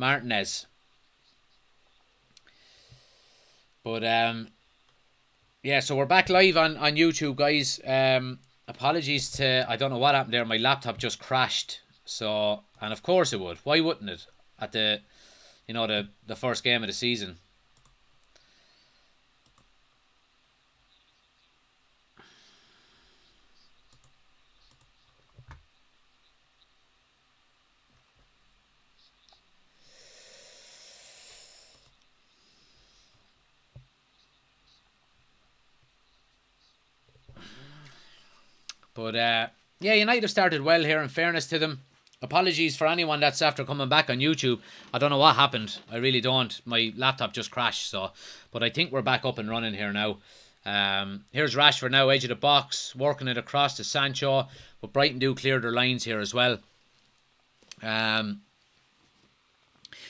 Martinez. But yeah, so we're back live on YouTube, guys. Apologies to, I don't know what happened there. My laptop just crashed. So, and of course it would. Why wouldn't it? At the, the first game of the season. But yeah, United started well here, in fairness to them. Apologies for anyone that's after coming back on YouTube. I don't know what happened. I really don't. My laptop just crashed, but I think we're back up and running here now. Here's Rashford now, edge of the box, working it across to Sancho. But Brighton do clear their lines here as well.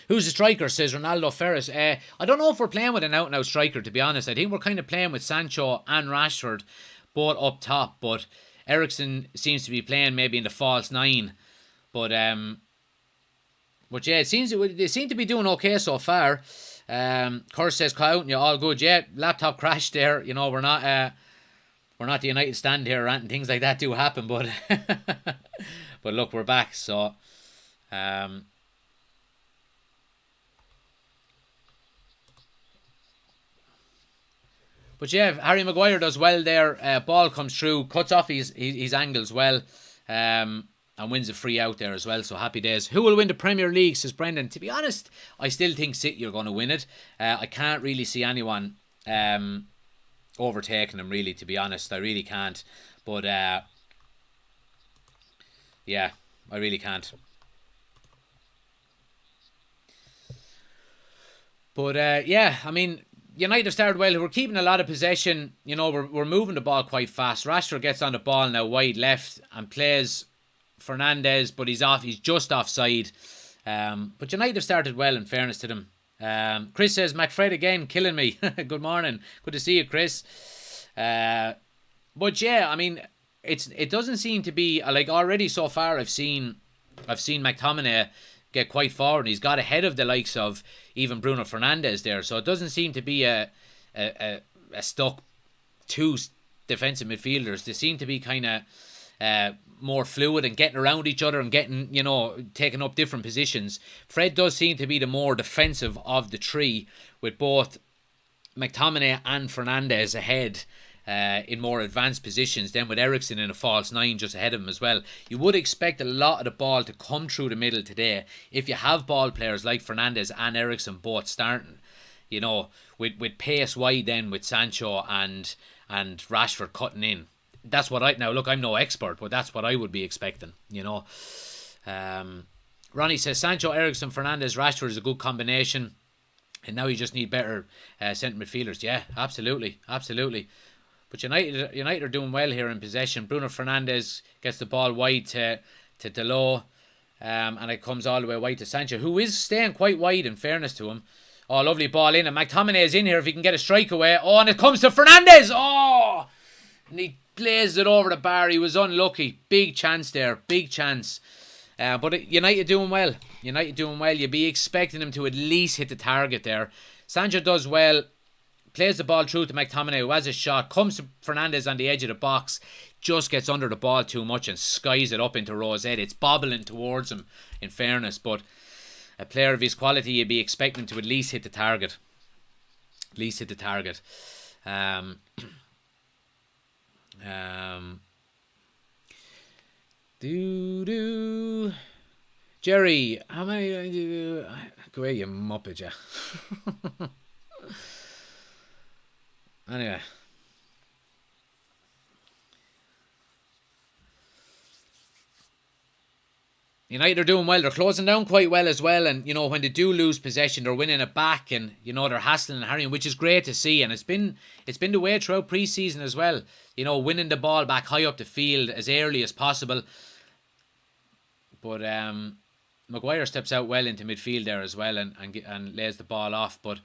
Who's the striker, says Ronaldo Ferris. I don't know if we're playing with an out-and-out striker, to be honest. I think we're kind of playing with Sancho and Rashford both up top, but Eriksen seems to be playing maybe in the false nine. But yeah, they seem to be doing okay so far. Curse says, "Call out and you all good." Yeah, laptop crashed there. We're not the United stand here, and things like that do happen. But but look, we're back. So but yeah, Harry Maguire does well there. Ball comes through, cuts off his angles well, and wins a free out there as well. So happy days. Who will win the Premier League, says Brendan. To be honest, I still think City are going to win it. I can't really see anyone overtaking them, really, to be honest. I really can't. But yeah, I really can't. But yeah, I mean, United started well. We're keeping a lot of possession. We're moving the ball quite fast. Rashford gets on the ball now wide left and plays Fernandez, but he's off. He's just offside. But United have started well, in fairness to them. Chris says, McFred again, killing me. Good morning. Good to see you, Chris. But yeah, I mean, it doesn't seem to be like already so far. I've seen McTominay get quite forward. He's got ahead of the likes of even Bruno Fernandes there. So it doesn't seem to be a stuck two defensive midfielders. They seem to be kind of more fluid and getting around each other and getting, taking up different positions. Fred does seem to be the more defensive of the three, with both McTominay and Fernandes ahead in more advanced positions, then with Eriksen in a false nine just ahead of him as well. You would expect a lot of the ball to come through the middle today if you have ball players like Fernandes and Eriksen both starting, with pace wide then with Sancho and Rashford cutting in. That's what I'm no expert, but that's what I would be expecting, Ronnie says, Sancho, Eriksen, Fernandes, Rashford is a good combination, and now you just need better centre midfielders. Yeah, absolutely. But United are doing well here in possession. Bruno Fernandes gets the ball wide to Delors, and it comes all the way wide to Sancho, who is staying quite wide, in fairness to him. Oh, lovely ball in, and McTominay is in here if he can get a strike away. Oh, and it comes to Fernandes. Oh, and he blazed it over the bar. He was unlucky. Big chance there. Big chance. But United doing well. You'd be expecting him to at least hit the target there. Sancho does well. Plays the ball through to McTominay, who has a shot. Comes to Fernandes on the edge of the box. Just gets under the ball too much and skies it up into Rowe's head. It's bobbling towards him, in fairness. But a player of his quality, you'd be expecting him to at least hit the target. Jerry, how many? Go away, you muppet, yeah. Anyway. United are doing well. They're closing down quite well as well. And, when they do lose possession, they're winning it back. And, they're hassling and harrying, which is great to see. And it's been the way throughout pre-season as well. Winning the ball back high up the field as early as possible. But Maguire steps out well into midfield there as well and lays the ball off. But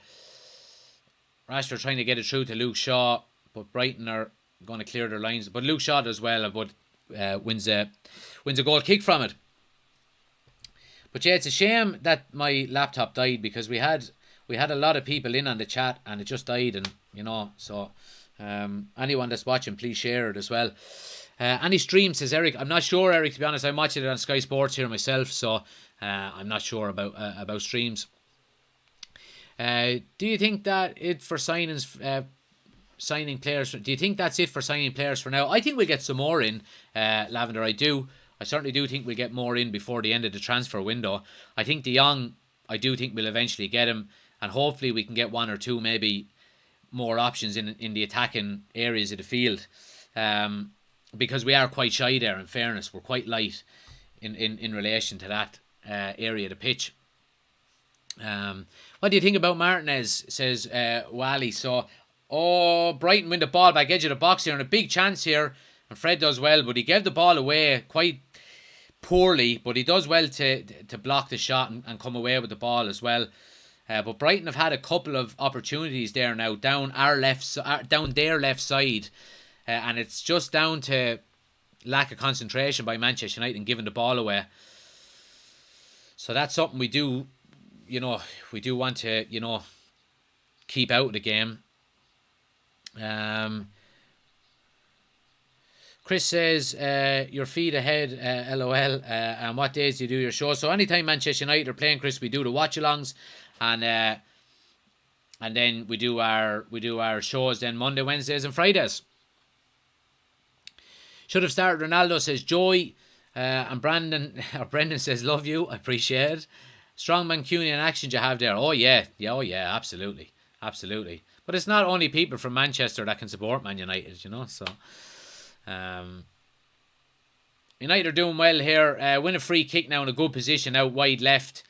Rashford trying to get it through to Luke Shaw, but Brighton are going to clear their lines. But Luke Shaw does well, but wins a goal kick from it. But yeah, it's a shame that my laptop died, because we had a lot of people in on the chat and it just died, and so anyone that's watching, please share it as well. Any stream, says Eric. I'm not sure, Eric, to be honest. I'm watching it on Sky Sports here myself, so I'm not sure about streams. Do you think that it for signings, signing players? Do you think that's it for signing players for now? I think we'll get some more in, Lavender. I certainly do think we'll get more in before the end of the transfer window. I think De Jong, I do think we'll eventually get him, and hopefully we can get one or two maybe more options in the attacking areas of the field. Because we are quite shy there, in fairness. We're quite light in relation to that area of the pitch. What do you think about Martinez, says Wally. So, Brighton win the ball back edge of the box here, and a big chance here, and Fred does well, but he gave the ball away quite poorly, but he does well to block the shot and come away with the ball as well. But Brighton have had a couple of opportunities there now down their left side, and it's just down to lack of concentration by Manchester United and giving the ball away. So that's something we do want to keep out of the game. Chris says, your feed ahead, LOL, and what days do you do your show? So anytime Manchester United are playing, Chris, we do the watchalongs, and then we do our shows then Monday, Wednesdays and Fridays. Should have started Ronaldo, says Joy, and Brendan says, love you, I appreciate it. Strong Mancunian accent you have there. Oh yeah, absolutely. But it's not only people from Manchester that can support Man United, so... United are doing well here. Win a free kick now in a good position out wide left.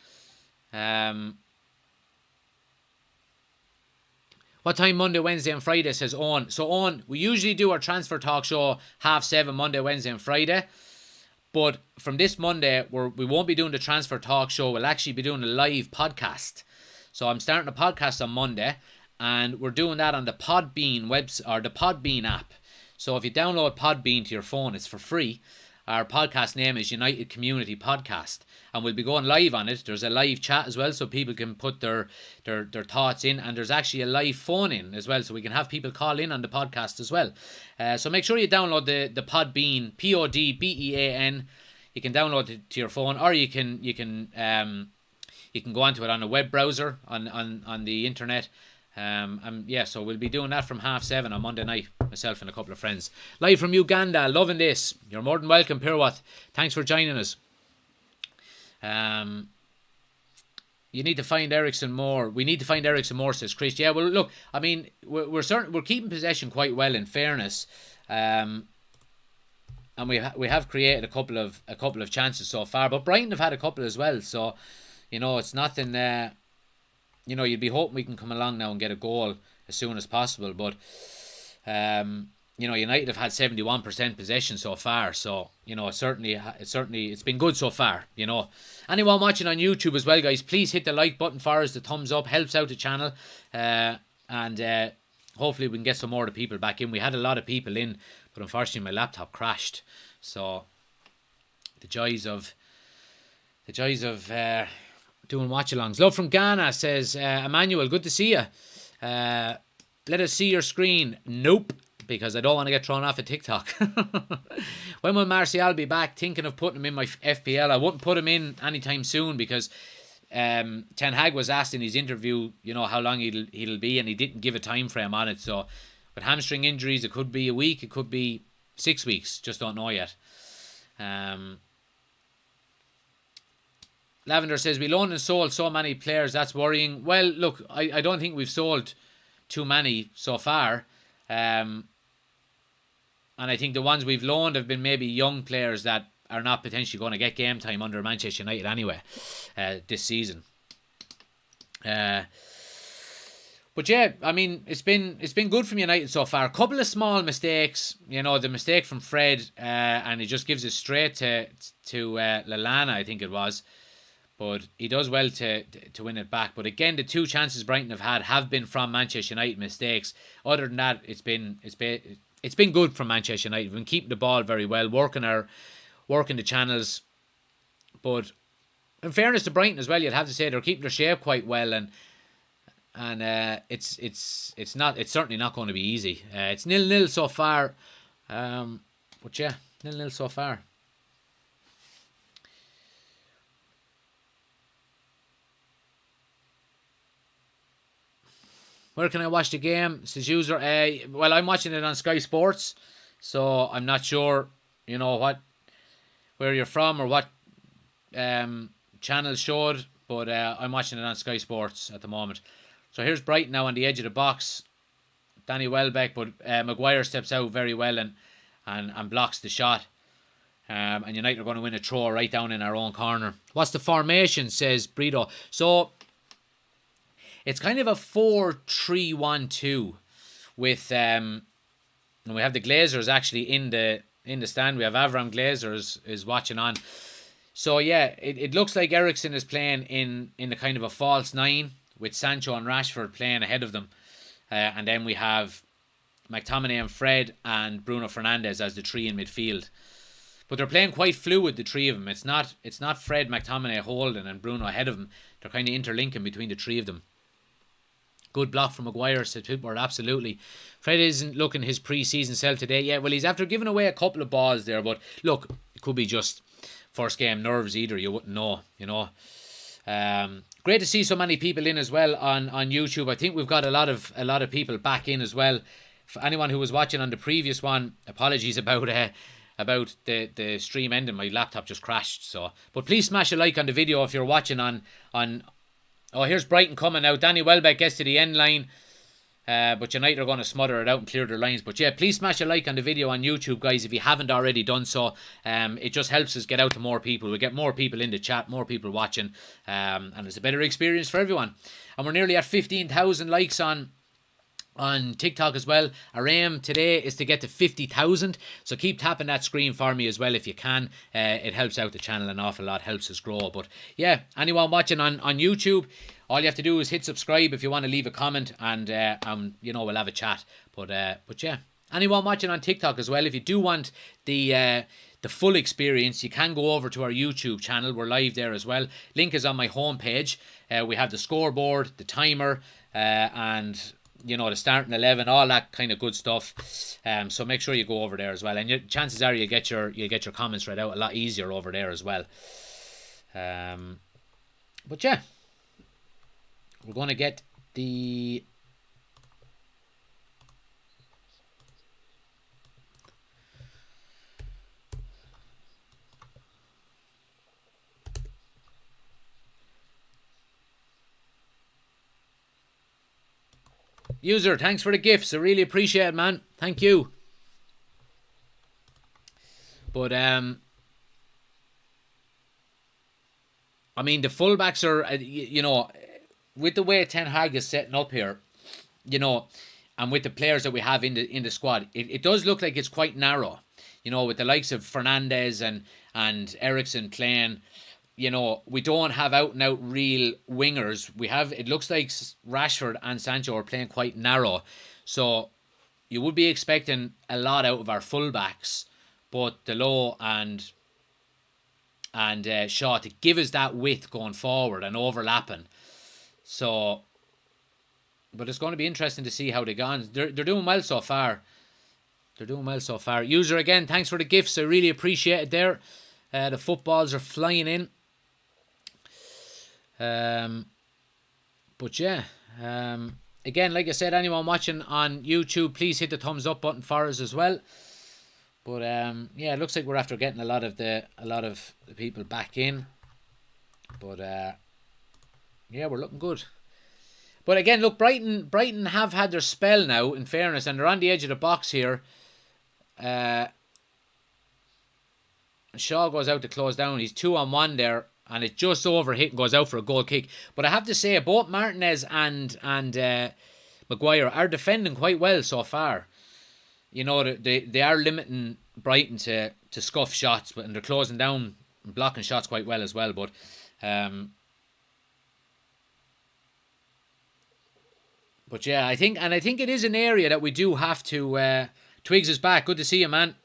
What time Monday, Wednesday and Friday, says Owen. So Owen, we usually do our transfer talk show 7:30 Monday, Wednesday and Friday. But from this Monday, we won't be doing the transfer talk show. We'll actually be doing a live podcast. So I'm starting a podcast on Monday, and we're doing that on the Podbean website, or the Podbean app. So if you download Podbean to your phone, it's for free. Our podcast name is United Community Podcast, and we'll be going live on it. There's a live chat as well, so people can put their thoughts in, and there's actually a live phone in as well, so we can have people call in on the podcast as well. So make sure you download the Podbean, Podbean. You can download it to your phone, or you can go onto it on a web browser on the internet. So we'll be doing that from 7:30 on Monday night, myself and a couple of friends. Live from Uganda, loving this. You're more than welcome, Pirwath. Thanks for joining us. You need to find Ericsson more. We need to find Ericsson more, says Chris. Yeah, well, look, I mean, we're keeping possession quite well, in fairness. And we have created a couple of chances so far, but Brighton have had a couple as well. So, it's nothing. You'd be hoping we can come along now and get a goal as soon as possible. But, United have had 71% possession so far. So, it's been good so far, Anyone watching on YouTube as well, guys, please hit the like button for us. The thumbs up helps out the channel. And hopefully we can get some more of the people back in. We had a lot of people in, but unfortunately my laptop crashed. So, the joys of doing watch-alongs. Love from Ghana, says Emmanuel, good to see you. Let us see your screen. Nope, because I don't want to get thrown off of TikTok. When will Martial be back? Thinking of putting him in my FPL. I wouldn't put him in anytime soon, because Ten Hag was asked in his interview, how long he'll be, and he didn't give a time frame on it. So with hamstring injuries, it could be a week, it could be 6 weeks. Just don't know yet. Lavender says, we loaned and sold so many players, that's worrying. Well, look, I don't think we've sold too many so far. And I think the ones we've loaned have been maybe young players that are not potentially going to get game time under Manchester United anyway this season. But yeah, I mean, it's been good from United so far. A couple of small mistakes, the mistake from Fred, and he just gives it straight to Lallana, I think it was. But he does well to win it back. But again, the two chances Brighton have been from Manchester United mistakes. Other than that, it's been good from Manchester United. We've been keeping the ball very well, working the channels. But in fairness to Brighton as well, you'd have to say they're keeping their shape quite well, and it's certainly not going to be easy. It's 0-0 so far, but yeah, 0-0 so far. Where can I watch the game? Says user. Well, I'm watching it on Sky Sports, so I'm not sure, you know, where you're from or what channel showed, but I'm watching it on Sky Sports at the moment. So here's Brighton now on the edge of the box. Danny Welbeck, but Maguire steps out very well and blocks the shot. And United are going to win a throw right down in our own corner. What's the formation, says Brito. So it's kind of a 4-3-1-2 with and we have the Glazers actually in the stand. We have Avram Glazer is watching on. So yeah, it looks like Eriksen is playing in the kind of a false 9 with Sancho and Rashford playing ahead of them. And then we have McTominay and Fred and Bruno Fernandes as the 3 in midfield. But they're playing quite fluid, the 3 of them. It's not Fred, McTominay holding and Bruno ahead of them. They're kind of interlinking between the 3 of them. Good block from Maguire, said Pitbull, absolutely. Fred isn't looking his pre-season self today. Yeah, well, he's after giving away a couple of balls there, but look, it could be just first game nerves either. You wouldn't know, you know. Great to see so many people in as well on YouTube. I think we've got a lot of people back in as well. For anyone who was watching on the previous one, apologies about the stream ending. My laptop just crashed. So, but please smash a like on the video if you're watching on. Oh, here's Brighton coming now. Danny Welbeck gets to the end line. But United are going to smother it out and clear their lines. But yeah, please smash a like on the video on YouTube, guys, if you haven't already done so. It just helps us get out to more people. We get more people in the chat, more people watching. And it's a better experience for everyone. And we're nearly at 15,000 likes on TikTok as well. Our aim today is to get to 50,000. So keep tapping that screen for me as well if you can. It helps out the channel an awful lot, helps us grow. But yeah, anyone watching on YouTube, all you have to do is hit subscribe if you want to leave a comment, and you know, we'll have a chat. But yeah, anyone watching on TikTok as well, if you do want the full experience, you can go over to our YouTube channel. We're live there as well. Link is on my homepage. We have the scoreboard, the timer, and you know, the starting 11, all that kind of good stuff. So make sure you go over there as well, and chances are you'll get your comments read out a lot easier over there as well. But yeah, we're going to get the user. Thanks for the gifts. I really appreciate it, man. Thank you. But I mean, the fullbacks are, you know, with the way Ten Hag is setting up here, you know, and with the players that we have in the squad, it does look like it's quite narrow. You know, with the likes of Fernandes and Eriksen playing, you know, we don't have out and out real wingers. We have, it looks like Rashford and Sancho are playing quite narrow. So you would be expecting a lot out of our fullbacks, both Delot and Shaw, to give us that width going forward and overlapping. So, but it's going to be interesting to see how they go on. They're doing well so far. They're doing well so far. User, again, thanks for the gifts. I really appreciate it there. The footballs are flying in. But yeah, again, like I said, anyone watching on YouTube, please hit the thumbs up button for us as well. But yeah, it looks like we're after getting a lot of the people back in. But yeah, we're looking good. But again, look, Brighton have had their spell now, in fairness, and they're on the edge of the box here. Shaw goes out to close down. He's 2-on-1 there, and it just overhit and goes out for a goal kick. But I have to say, both Martinez and Maguire are defending quite well so far. You know, they are limiting Brighton to scuff shots, and they're closing down and blocking shots quite well as well. But yeah, I think it is an area that we do have to. Twigs is back. Good to see you, man.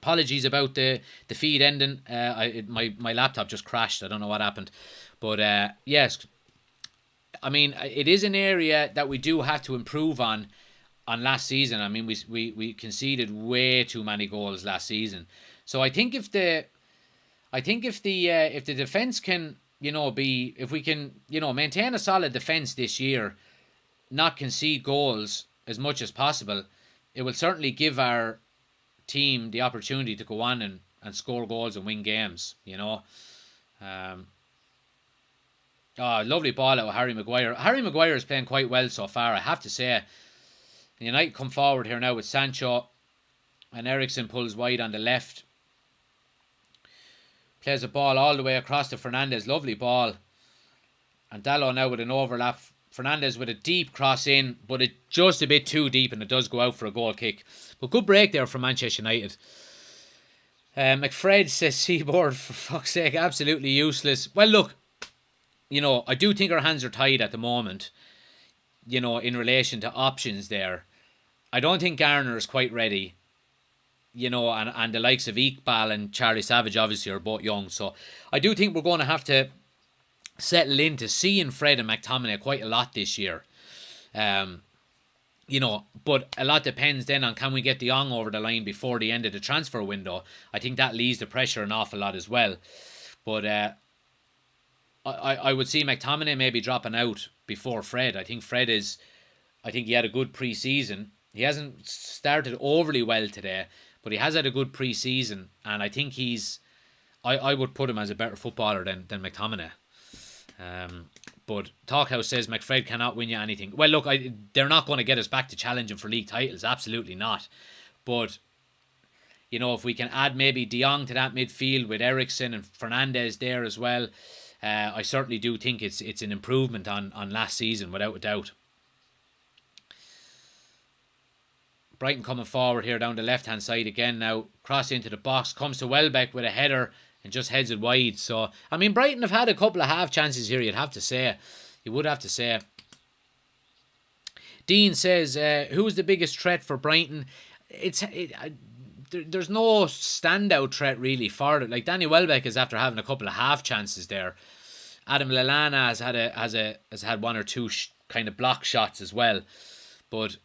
Apologies about the feed ending. My laptop just crashed. I don't know what happened. But yes, I mean, it is an area that we do have to improve on last season. I mean, we conceded way too many goals last season. So I think if the defense can, if we can, maintain a solid defense this year, not concede goals as much as possible, it will certainly give our team the opportunity to go on and score goals and win games, lovely ball out of Harry Maguire. Harry Maguire is playing quite well so far, I have to say. United come forward here now with Sancho, and Eriksen pulls wide on the left. Plays a ball all the way across to Fernandes. Lovely ball. And Dalot now with an overlap. Fernandes with a deep cross in, but it's just a bit too deep, and it does go out for a goal kick. But good break there from Manchester United. McFred says Seaboard, for fuck's sake, absolutely useless. Well, look, I do think our hands are tied at the moment, in relation to options there. I don't think Garner is quite ready. And the likes of Iqbal and Charlie Savage obviously are both young. So I do think we're going to have to settle into seeing Fred and McTominay quite a lot this year. But a lot depends then on can we get De Jong over the line before the end of the transfer window. I think that leaves the pressure an awful lot as well. But I would see McTominay maybe dropping out before Fred. I think he had a good pre-season. He hasn't started overly well today, but he has had a good pre-season, and I think I would put him as a better footballer than McTominay. But Talkhouse says McFred cannot win you anything. Well, look, they're not going to get us back to challenging for league titles. Absolutely not. But, if we can add maybe De Jong to that midfield with Eriksen and Fernandes there as well, I certainly do think it's an improvement on last season, without a doubt. Brighton coming forward here down the left-hand side again now. Cross into the box. Comes to Welbeck with a header and just heads it wide. So, I mean, Brighton have had a couple of half chances here, you'd have to say. You would have to say. Dean says, who's the biggest threat for Brighton? There's no standout threat really for it. Like, Danny Welbeck is after having a couple of half chances there. Adam Lallana has had one or two kind of block shots as well. But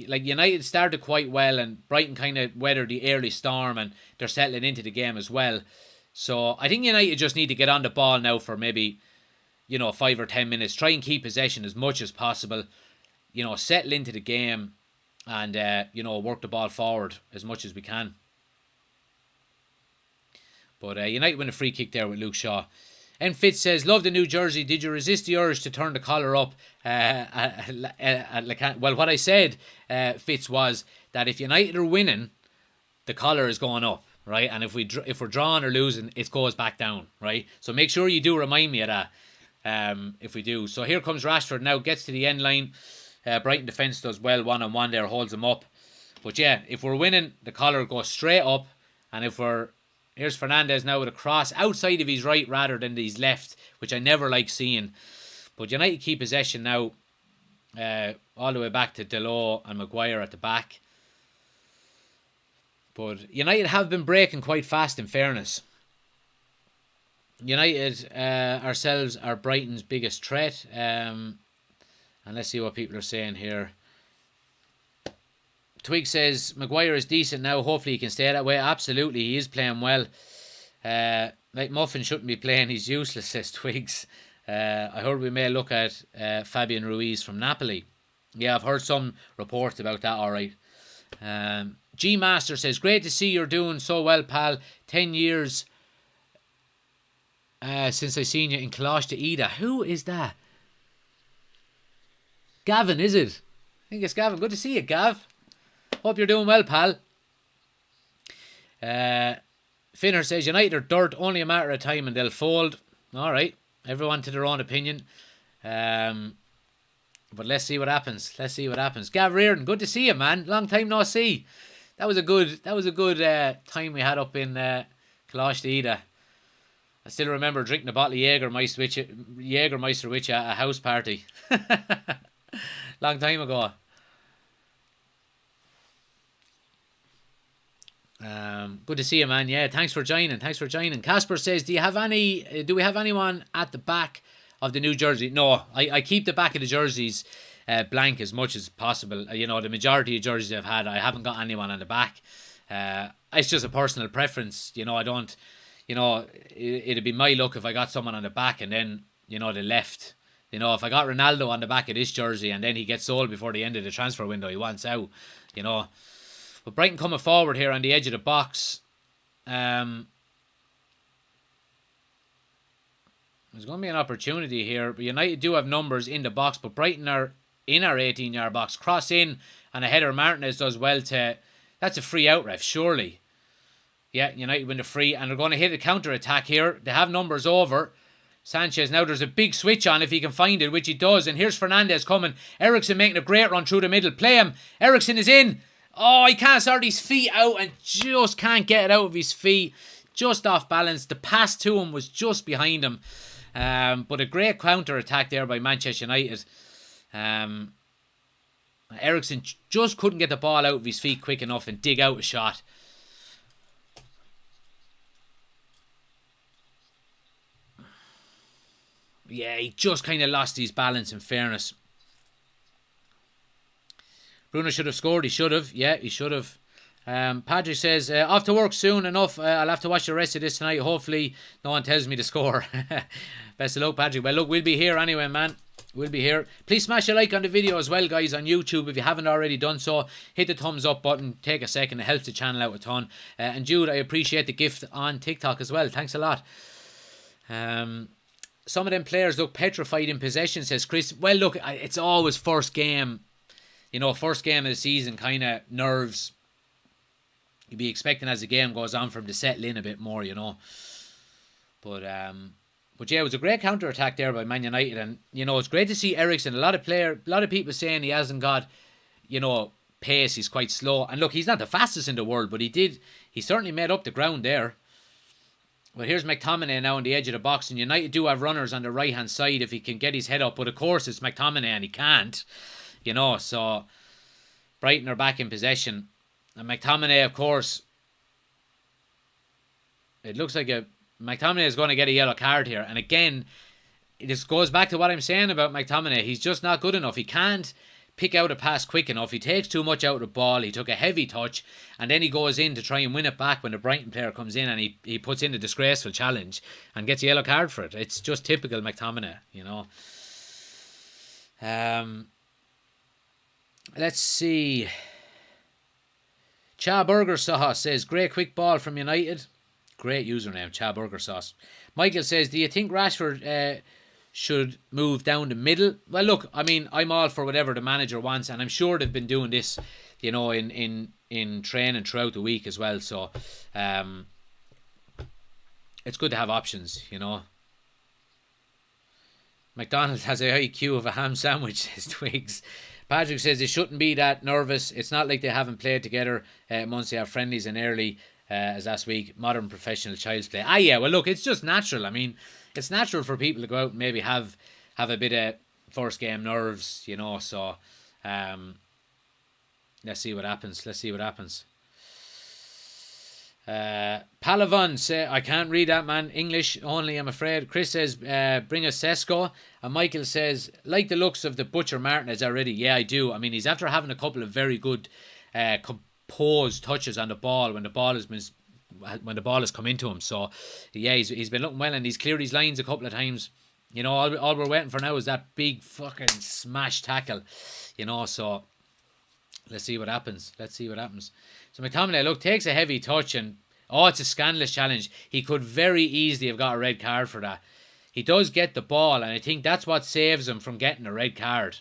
like, United started quite well, and Brighton kind of weathered the early storm, and they're settling into the game as well. So I think United just need to get on the ball now for maybe, 5 or 10 minutes. Try and keep possession as much as possible. Settle into the game and, work the ball forward as much as we can. But United win a free kick there with Luke Shaw. And Fitz says, love the new jersey. Did you resist the urge to turn the collar up? Well, what I said, Fitz, was that if United are winning, the collar is going up, right? And if we're drawing or losing, it goes back down, right? So make sure you do remind me of that if we do. So here comes Rashford now, gets to the end line. Brighton defence does well, one-on-one there, holds him up. But yeah, if we're winning, the collar goes straight up. And here's Fernandes now with a cross outside of his right rather than his left, which I never like seeing. But United keep possession now, all the way back to Dalot and Maguire at the back. But United have been breaking quite fast, in fairness. United ourselves are Brighton's biggest threat. And let's see what people are saying here. Twig says Maguire is decent now. Hopefully he can stay that way. Absolutely, he is playing well. Like Muffin shouldn't be playing. He's useless, says Twigs. I heard we may look at Fabian Ruiz from Napoli. Yeah, I've heard some reports about that, alright. G Master says, great to see you're doing so well, pal. 10 years since I seen you in Colosh to Ida. Who is that? Gavin, is it? I think it's Gavin. Good to see you, Gav. Hope you're doing well, pal. Finner says, United are dirt, only a matter of time and they'll fold. Alright, everyone to their own opinion. But let's see what happens. Gav Reardon, good to see you, man. Long time no see. That was a good time we had up in Colosh to Ida. I still remember drinking a bottle of Jägermeister with you at a house party. Long time ago. Good to see you, man. Yeah, thanks for joining. Casper says, do we have anyone at the back of the new jersey? No, I keep the back of the jerseys blank as much as possible. The majority of jerseys I've had, I haven't got anyone on the back. It's just a personal preference. I don't, it'd be my luck if I got someone on the back and then, they left. If I got Ronaldo on the back of this jersey and then he gets sold before the end of the transfer window, he wants out, But Brighton coming forward here on the edge of the box. There's going to be an opportunity here. But United do have numbers in the box, but Brighton are in our 18-yard box. Cross in, and a header Martinez does well to... That's a free out, ref, surely. Yeah, United win the free, and they're going to hit a counter-attack here. They have numbers over. Sanchez, now there's a big switch on if he can find it, which he does. And here's Fernandez coming. Ericsson making a great run through the middle. Play him. Ericsson is in. Oh, he can't start his feet out and just can't get it out of his feet. Just off balance. The pass to him was just behind him. But a great counter-attack there by Manchester United. Ericsson just couldn't get the ball out of his feet quick enough and dig out a shot. Yeah, he just kind of lost his balance, in fairness. Bruno should have scored. He should have. Yeah, he should have. Patrick says, off to work soon enough. I'll have to watch the rest of this tonight. Hopefully no one tells me to score. Best of luck, Patrick. Well, look, we'll be here anyway, man. We'll be here. Please smash a like on the video as well, guys, on YouTube. If you haven't already done so, hit the thumbs up button. Take a second. It helps the channel out a ton. And Jude, I appreciate the gift on TikTok as well. Thanks a lot. Some of them players look petrified in possession, says Chris. Well, look, it's always first game. First game of the season, kind of nerves. You'd be expecting as the game goes on for him to settle in a bit more, But yeah, it was a great counter-attack there by Man United. And, it's great to see Ericsson. A lot of people saying he hasn't got, pace. He's quite slow. And look, he's not the fastest in the world, but he certainly made up the ground there. Well, here's McTominay now on the edge of the box, and United do have runners on the right-hand side if he can get his head up. But, of course, it's McTominay, and he can't. So Brighton are back in possession. And McTominay, of course, it looks like McTominay is going to get a yellow card here. And again, it just goes back to what I'm saying about McTominay. He's just not good enough. He can't pick out a pass quick enough. He takes too much out of the ball. He took a heavy touch, and then he goes in to try and win it back when the Brighton player comes in, and he puts in a disgraceful challenge and gets a yellow card for it. It's just typical McTominay, Let's see. Cha Burger Sauce says, great quick ball from United. Great username, Cha Burger Sauce. Michael says, do you think Rashford should move down the middle? Well, look, I mean, I'm all for whatever the manager wants, and I'm sure they've been doing this, in training throughout the week as well. So, it's good to have options, McDonald's has a IQ of a ham sandwich, says Twigs. Patrick says they shouldn't be that nervous. It's not like they haven't played together amongst their friendlies and early as last week. Modern professional child's play. Yeah, well, look, it's just natural. I mean, it's natural for people to go out and maybe have a bit of first game nerves, So, let's see what happens. Palavon say, I can't read that, man. English only, I'm afraid. Chris says, bring us Sesko. And Michael says, like the looks of the Butcher Martinez already. Yeah, I do. I mean, he's after having a couple of very good composed touches on the ball when the ball has come into him. So, yeah, he's been looking well, and he's cleared his lines a couple of times. All we're waiting for now is that big fucking smash tackle. So let's see what happens. So McTominay, look, takes a heavy touch, and it's a scandalous challenge. He could very easily have got a red card for that. He does get the ball, and I think that's what saves him from getting a red card,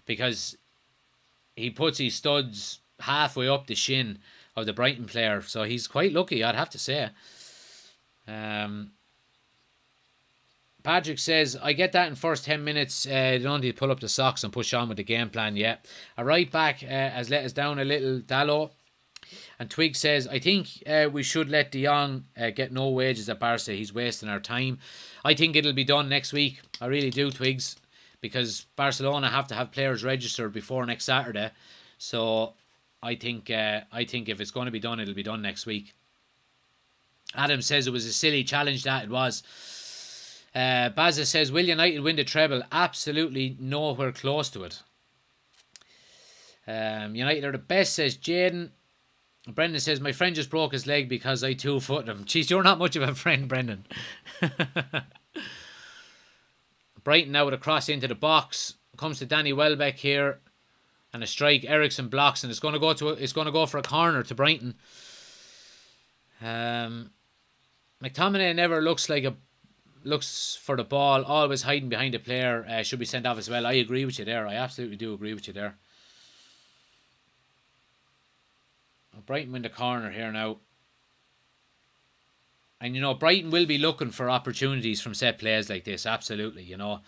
because he puts his studs halfway up the shin of the Brighton player. So he's quite lucky, I'd have to say. Patrick says, I get that in first 10 minutes. You don't need to pull up the socks and push on with the game plan yet. A right back has let us down a little, Dallo. And Twig says, I think we should let De Jong get no wages at Barca. He's wasting our time. I think it'll be done next week. I really do, Twigs. Because Barcelona have to have players registered before next Saturday. So I think if it's going to be done, it'll be done next week. Adam says it was a silly challenge. That it was. Bazza says, will United win the treble? Absolutely nowhere close to it. United are the best, says Jaden. Brendan says, my friend just broke his leg because I two-footed him. Jeez, you're not much of a friend, Brendan. Brighton now with a cross into the box. Comes to Danny Welbeck here. And a strike. Ericsson blocks, and it's going to go for a corner to Brighton. McTominay never looks for the ball, always hiding behind a player. Should be sent off as well. I agree with you there. I absolutely do agree with you there. Brighton win the corner here now. And, you know, Brighton will be looking for opportunities from set plays like this. Absolutely, you know.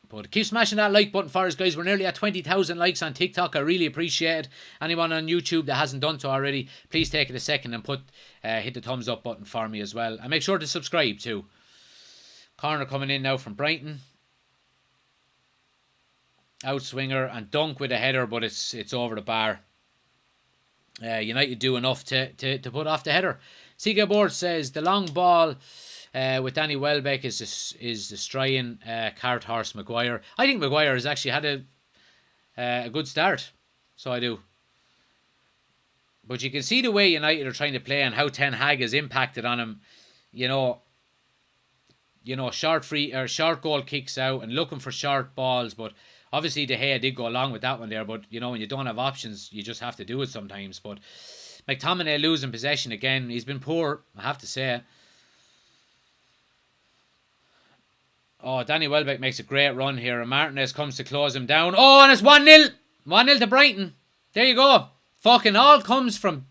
But keep smashing that like button for us, guys. We're nearly at 20,000 likes on TikTok. I really appreciate it. Anyone on YouTube that hasn't done so already, please take it a second and hit the thumbs up button for me as well. And make sure to subscribe too. Corner coming in now from Brighton. Outswinger and dunk with a header, but it's over the bar. United do enough to put off the header. CK Board says the long ball with Danny Welbeck is destroying Cart Horse Maguire. I think Maguire has actually had a good start. So I do. But you can see the way United are trying to play and how Ten Hag has impacted on him. You know, short goal kicks out and looking for short balls. But obviously De Gea did go along with that one there. But, you know, when you don't have options, you just have to do it sometimes. But McTominay losing possession again. He's been poor, I have to say. Oh, Danny Welbeck makes a great run here. And Martinez comes to close him down. Oh, and it's 1-0. 1-0 to Brighton. There you go. It all comes from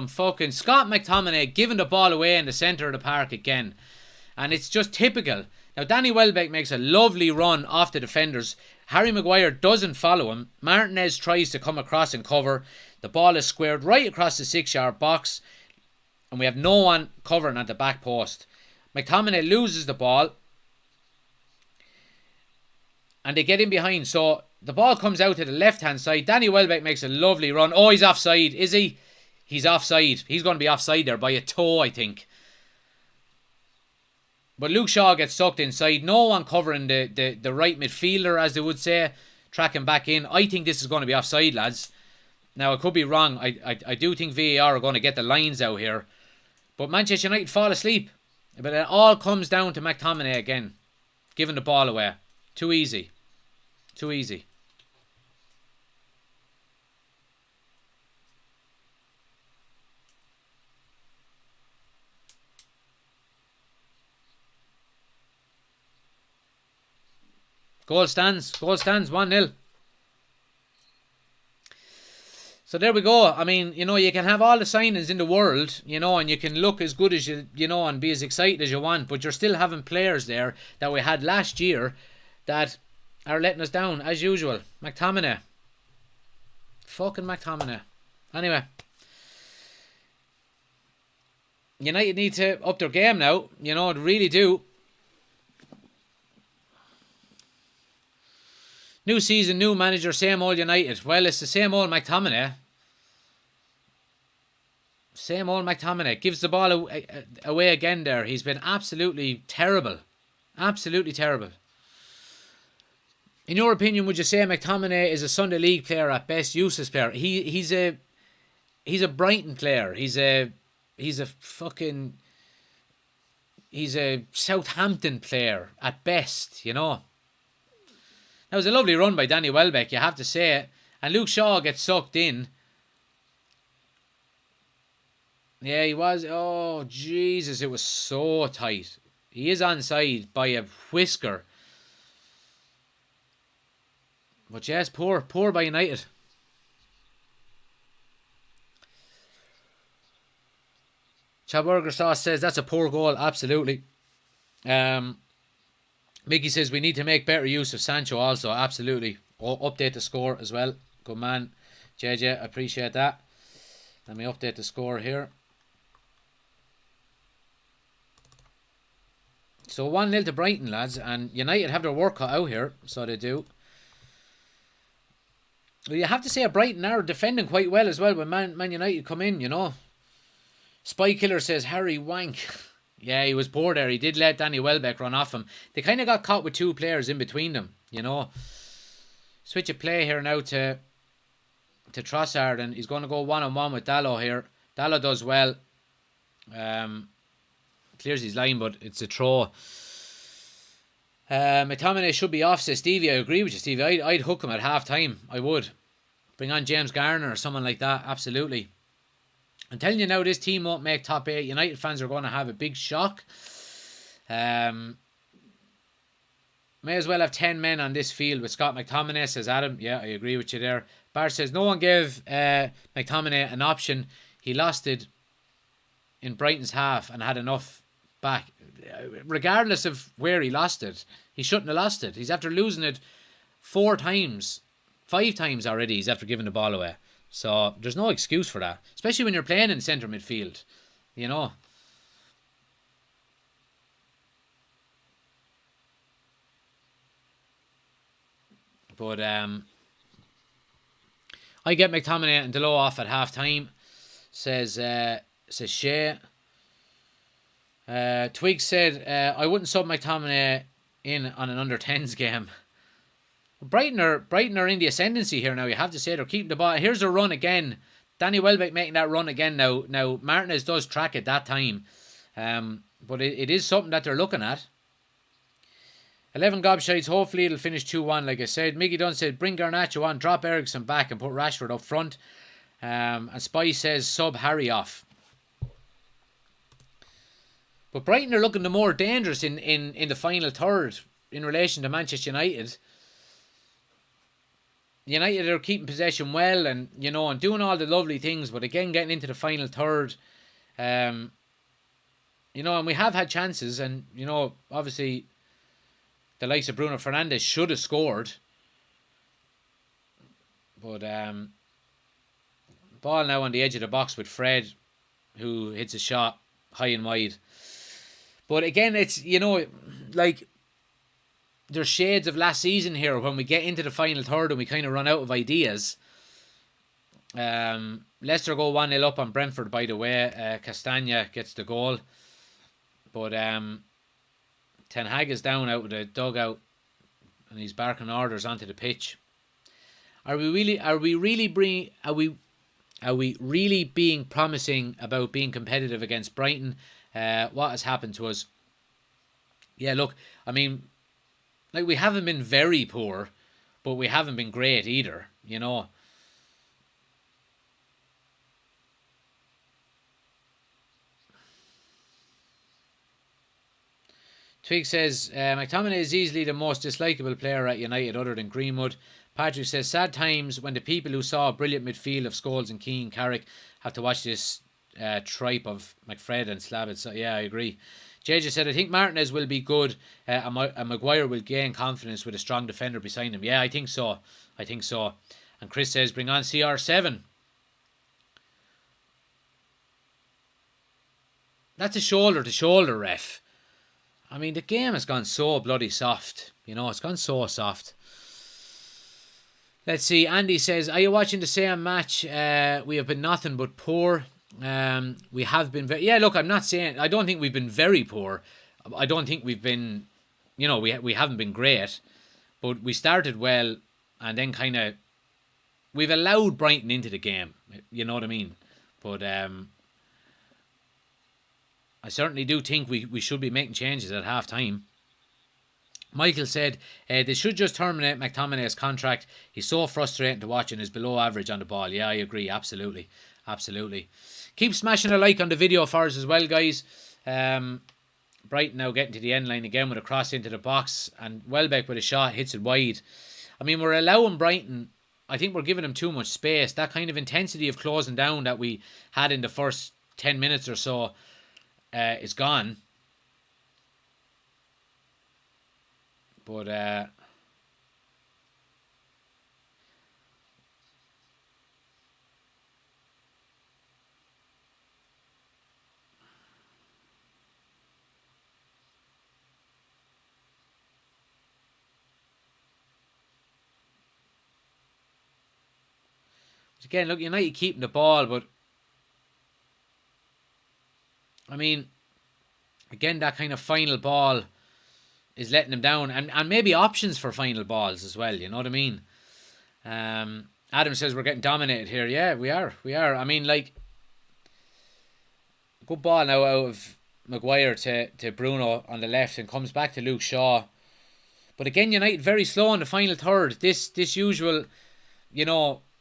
fucking Scott McTominay giving the ball away in the centre of the park again. And it's just typical. Now, Danny Welbeck makes a lovely run off the defenders. Harry Maguire doesn't follow him. Martinez tries to come across and cover. The ball is squared right across the 6-yard box. And we have no one covering at the back post. McTominay loses the ball. And they get in behind. So the ball comes out to the left-hand side. Danny Welbeck makes a lovely run. Oh, he's offside. Is he? He's offside. He's going to be offside there by a toe, I think. But Luke Shaw gets sucked inside. No one covering the right midfielder, as they would say. Tracking back in. I think this is going to be offside, lads. Now, I could be wrong. I do think VAR are going to get the lines out here. But Manchester United fall asleep. But it all comes down to McTominay again. Giving the ball away. Too easy. Too easy. Goal stands 1-0. So there we go. I mean, you know, you can have all the signings in the world, you know, and you can look as good as you know, and be as excited as you want, but you're still having players there that we had last year that are letting us down, as usual. McTominay. Fucking McTominay. Anyway. United need to up their game now. You know, they really do. New season, new manager, same old United. Well, it's the same old McTominay. Same old McTominay. Gives the ball away again there. He's been absolutely terrible. Absolutely terrible. In your opinion, would you say McTominay is a Sunday League player at best, useless player? He's a Brighton player. He's a Southampton player at best, you know. That was a lovely run by Danny Welbeck, you have to say it. And Luke Shaw gets sucked in. Yeah, he was. Oh, Jesus, it was so tight. He is onside by a whisker. But yes, poor by United. Chaburger Sauce says that's a poor goal. Absolutely. Mickey says we need to make better use of Sancho also. Absolutely. Update the score as well. Good man. JJ, I appreciate that. Let me update the score here. So 1-0 to Brighton, lads. And United have their work cut out here. So they do. Well, you have to say Brighton are defending quite well as well when Man United come in, you know. Spy Killer says Harry Wank. Yeah, he was poor there. He did let Danny Welbeck run off him. They kind of got caught with two players in between them, you know. Switch of play here now to Trossard, and he's going to go one-on-one with Dalot here. Dalot does well. Clears his line, but it's a throw. McTominay should be off, says Stevie. I agree with you, Stevie. I'd hook him at half time. I would. Bring on James Garner or someone like that. Absolutely. I'm telling you now, this team won't make top 8. United fans are going to have a big shock. May as well have 10 men on this field with Scott McTominay, says Adam. Yeah, I agree with you there. Bart says no one gave McTominay an option. He lost it in Brighton's half and had enough back. Regardless of where he lost it, he shouldn't have lost it. He's after losing it 4 times. 5 times already he's after giving the ball away. So there's no excuse for that. Especially when you're playing in centre midfield. You know. But I get McTominay and Dalot off at half time. Says Shea. Twig said I wouldn't sub McTominay in on an under 10s game. Brighton are in the ascendancy here now. You have to say they're keeping the ball. Here's a run again. Danny Welbeck making that run again now. Now Martinez does track it that time, but it is something that they're looking at. 11 gobshites. Hopefully it'll finish 2-1. Like I said, Mickey Dunn said bring Garnacho on, drop Ericsson back, and put Rashford up front. And Spy says sub Harry off. But Brighton are looking the more dangerous in the final third in relation to Manchester United. United are keeping possession well and, you know, and doing all the lovely things, but again, getting into the final third, you know, and we have had chances, and, you know, obviously the likes of Bruno Fernandes should have scored. But, ball now on the edge of the box with Fred, who hits a shot high and wide. But again, it's, you know, like, there's shades of last season here when we get into the final third and we kind of run out of ideas. Leicester go 1-0 up on Brentford, by the way. Castagna gets the goal. But Ten Hag is down out of the dugout and he's barking orders onto the pitch. Are we really being promising about being competitive against Brighton? What has happened to us? Yeah, look, I mean, like, we haven't been very poor, but we haven't been great either, you know. Twig says, McTominay is easily the most dislikable player at United other than Greenwood. Patrick says, sad times when the people who saw a brilliant midfield of Scholes and Keane, Carrick, have to watch this tripe of McFred and Slabbit. So, yeah, I agree. JJ said, I think Martinez will be good and Maguire will gain confidence with a strong defender beside him. Yeah, I think so. And Chris says, bring on CR7. That's a shoulder-to-shoulder ref. I mean, the game has gone so bloody soft. You know, it's gone so soft. Let's see. Andy says, are you watching the same match? We have been nothing but poor. We have been very... Yeah, look, I'm not saying... I don't think we've been very poor. I don't think we've been... You know, we haven't been great. But we started well and then kind of... We've allowed Brighton into the game. You know what I mean? But I certainly do think we should be making changes at half time. Michael said they should just terminate McTominay's contract. He's so frustrating to watch and is below average on the ball. Yeah, I agree. Absolutely. Keep smashing a like on the video for us as well, guys. Brighton now getting to the end line again with a cross into the box, and Welbeck with a shot hits it wide. I mean, we're allowing Brighton... I think we're giving them too much space. That kind of intensity of closing down that we had in the first 10 minutes or so is gone. But Again, look, United keeping the ball, but I mean, again, that kind of final ball is letting them down, and maybe options for final balls as well. You know what I mean? Adam says we're getting dominated here. Yeah, we are. I mean, like, good ball now out of Maguire to Bruno on the left, and comes back to Luke Shaw. But again, United very slow in the final third. This usual,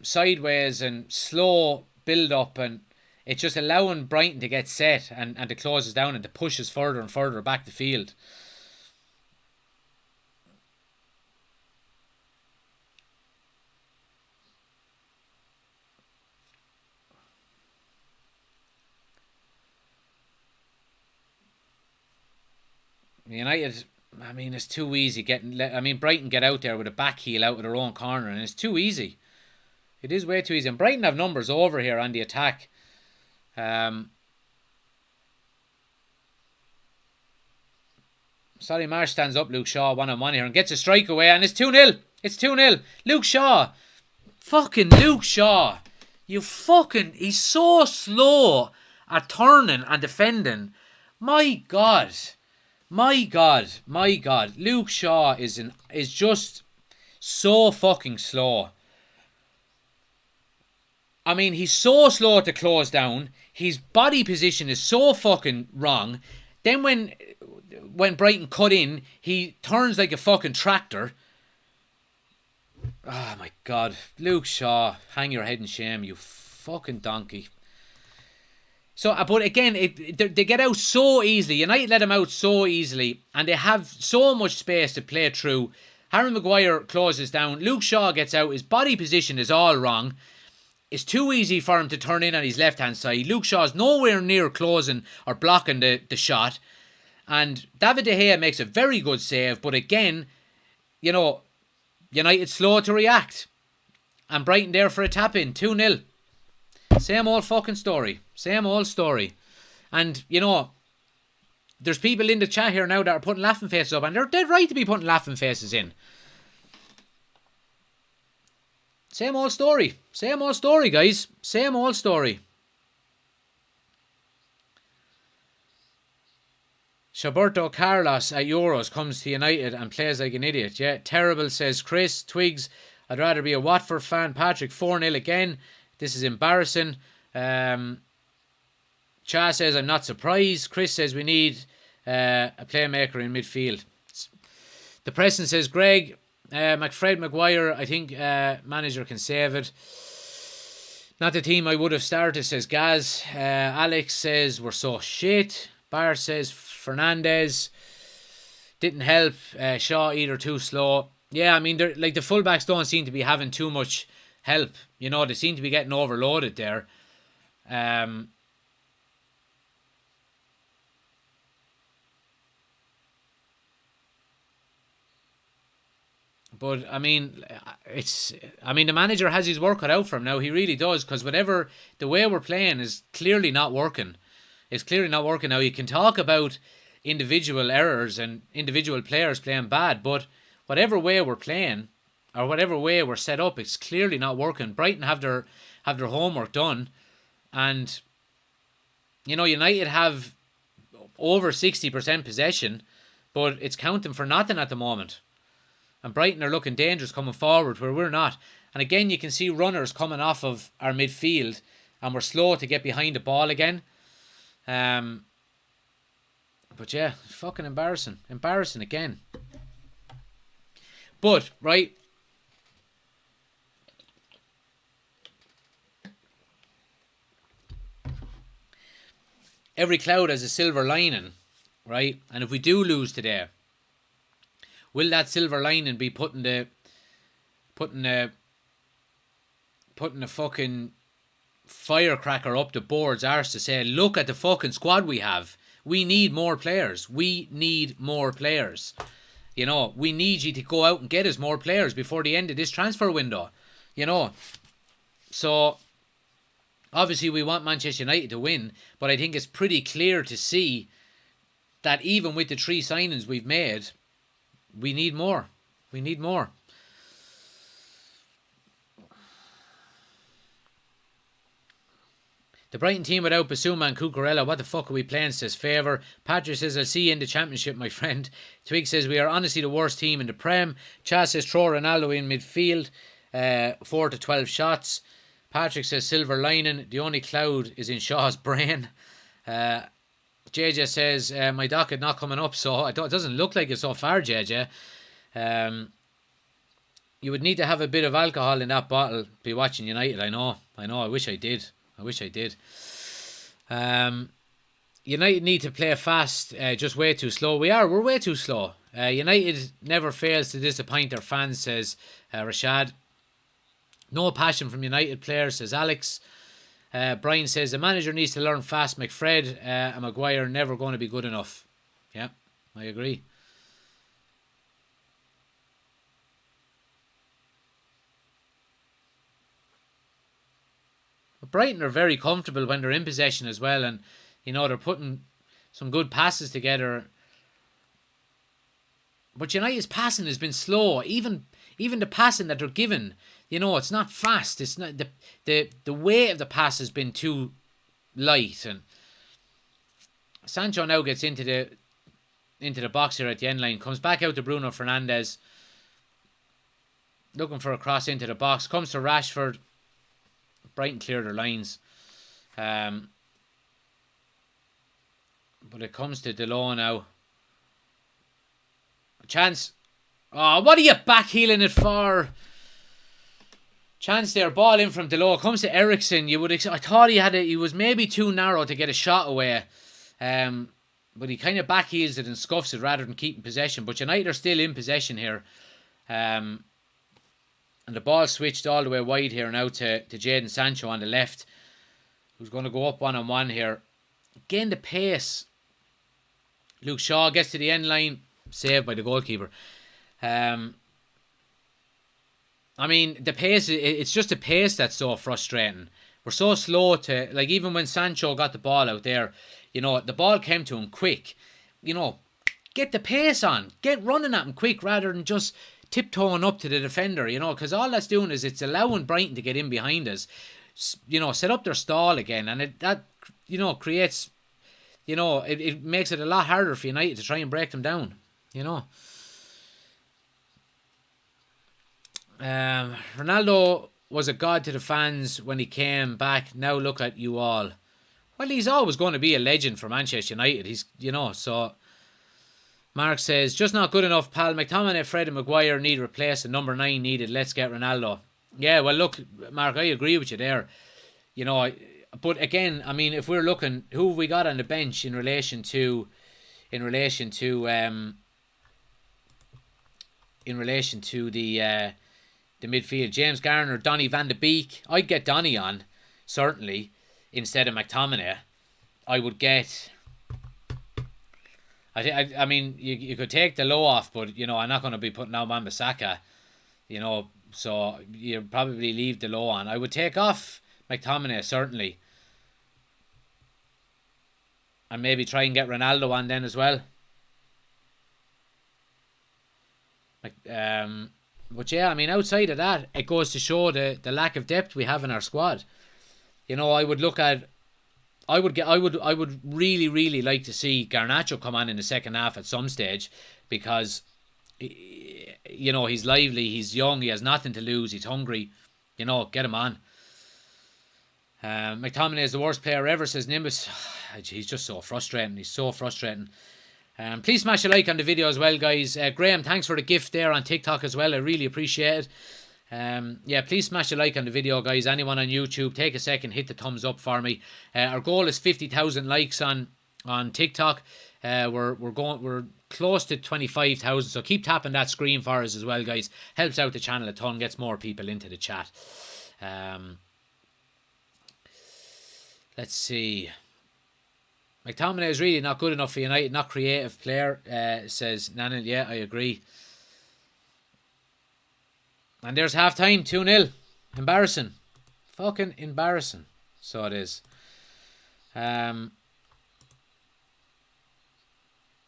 sideways and slow build up, and it's just allowing Brighton to get set and to close us down and to push us further and further back the field. United, I mean, it's too easy Brighton get out there with a back heel out of their own corner, and it's too easy. It is way too easy. And Brighton have numbers over here on the attack. Solly Marsh stands up Luke Shaw 1-on-1 here and gets a strike away, and it's 2-0. It's 2-0. Luke Shaw. Fucking Luke Shaw. He's so slow at turning and defending. My God. Luke Shaw is just so fucking slow. I mean, he's so slow to close down. His body position is so fucking wrong. Then when Brighton cut in, he turns like a fucking tractor. Oh my God. Luke Shaw, hang your head in shame, you fucking donkey. So, but again, they get out so easily. United let them out so easily, and they have so much space to play through. Harry Maguire closes down. Luke Shaw gets out. His body position is all wrong. It's too easy for him to turn in on his left-hand side. Luke Shaw's nowhere near closing or blocking the shot. And David De Gea makes a very good save. But again, United slow to react. And Brighton there for a tap-in. 2-0. Same old fucking story. Same old story. And, there's people in the chat here now that are putting laughing faces up. And they're dead right to be putting laughing faces in. Same old story. Same old story, guys. Same old story. Roberto Carlos at Euros comes to United and plays like an idiot. Yeah, terrible, says Chris. Twigs, I'd rather be a Watford fan. Patrick, 4-0 again. This is embarrassing. Cha says, I'm not surprised. Chris says we need a playmaker in midfield. The President says, Greg, McFred Maguire, I think manager can save it. Not the team I would have started, says Gaz. Alex says, we're so shit. Bar says, Fernandez didn't help. Shaw either too slow. Yeah, I mean, the fullbacks don't seem to be having too much help. They seem to be getting overloaded there. But I mean, the manager has his work cut out for him now. He really does, because the way we're playing is clearly not working. It's clearly not working now. You can talk about individual errors and individual players playing bad, but whatever way we're playing or whatever way we're set up, it's clearly not working. Brighton have their homework done, and United have over 60% possession, but it's counting for nothing at the moment. And Brighton are looking dangerous coming forward where we're not. And again, you can see runners coming off of our midfield, and we're slow to get behind the ball again. But yeah, fucking embarrassing. Embarrassing again. But, right, every cloud has a silver lining, right? And if we do lose today, will that silver lining be putting the fucking firecracker up the board's arse to say, look at the fucking squad we have. We need more players. We need more players. We need you to go out and get us more players before the end of this transfer window. So obviously we want Manchester United to win, but I think it's pretty clear to see that even with the 3 signings we've made, we need more. We need more. The Brighton team without Basuma and Cucurella, what the fuck are we playing, says Favour. Patrick says, I'll see you in the championship, my friend. Twig says, we are honestly the worst team in the Prem. Chaz says, throw Ronaldo in midfield. 4 to 12 shots. Patrick says, silver lining. The only cloud is in Shaw's brain. JJ says, my docket not coming up, so it doesn't look like it so far, JJ. You would need to have a bit of alcohol in that bottle to be watching United. I know. I wish I did. United need to play fast, just way too slow. We're way too slow. United never fails to disappoint their fans, says Rashad. No passion from United players, says Alex. Brian says the manager needs to learn fast. McFred and Maguire never going to be good enough. Yeah, I agree. Brighton are very comfortable when they're in possession as well, and they're putting some good passes together. But United's passing has been slow. Even the passing that they're given, it's not fast. It's not the weight of the pass has been too light. And Sancho now gets into the box here at the end line, comes back out to Bruno Fernandes, looking for a cross into the box, comes to Rashford. Brighton clear their lines. But it comes to Delon now. Chance. Oh, what are you backheeling it for? Chance there. Ball in from Delon. Comes to Ericsson. I thought he was maybe too narrow to get a shot away. But he kind of backheels it and scuffs it rather than keeping possession. But United are still in possession here. And the ball switched all the way wide here now to Jadon Sancho on the left, who's going to go up one-on-one here. Again, the pace. Luke Shaw gets to the end line, saved by the goalkeeper. The pace, it's just the pace that's so frustrating. We're so slow to, even when Sancho got the ball out there, the ball came to him quick. Get the pace on. Get running at him quick rather than just tiptoeing up to the defender, because all that's doing is it's allowing Brighton to get in behind us, set up their stall again, and that creates, it makes it a lot harder for United to try and break them down, Ronaldo was a god to the fans when he came back. Now look at you all. Well, he's always going to be a legend for Manchester United. He's, so... Mark says, just not good enough, pal. McTominay, Fred and Maguire need replaced and number 9 needed. Let's get Ronaldo. Yeah, well, look, Mark, I agree with you there. But again, if we're looking, who have we got on the bench in relation to the midfield? James Garner, Donny van de Beek. I'd get Donny on, certainly, instead of McTominay. I would get... you could take the low off, but, I'm not going to be putting out Wan-Bissaka, so you probably leave the low on. I would take off McTominay, certainly. And maybe try and get Ronaldo on then as well. But yeah, outside of that, it goes to show the lack of depth we have in our squad. I would look at... I would really, really like to see Garnacho come on in the second half at some stage, because he's lively, he's young, he has nothing to lose, he's hungry. Get him on. McTominay is the worst player ever, says Nimbus. He's just so frustrating. He's so frustrating. Please smash a like on the video as well, guys. Graham, thanks for the gift there on TikTok as well. I really appreciate it. Yeah, please smash a like on the video, guys. Anyone on YouTube, take a second, hit the thumbs up for me. Our goal is 50,000 likes on TikTok. We're close to 25,000, so keep tapping that screen for us as well, guys. Helps out the channel a ton, gets more people into the chat. Let's see. McTominay is really not good enough for United, not creative player, says Nana. Yeah, I agree. And there's half time, 2-0. Embarrassing. Fucking embarrassing. So it is. And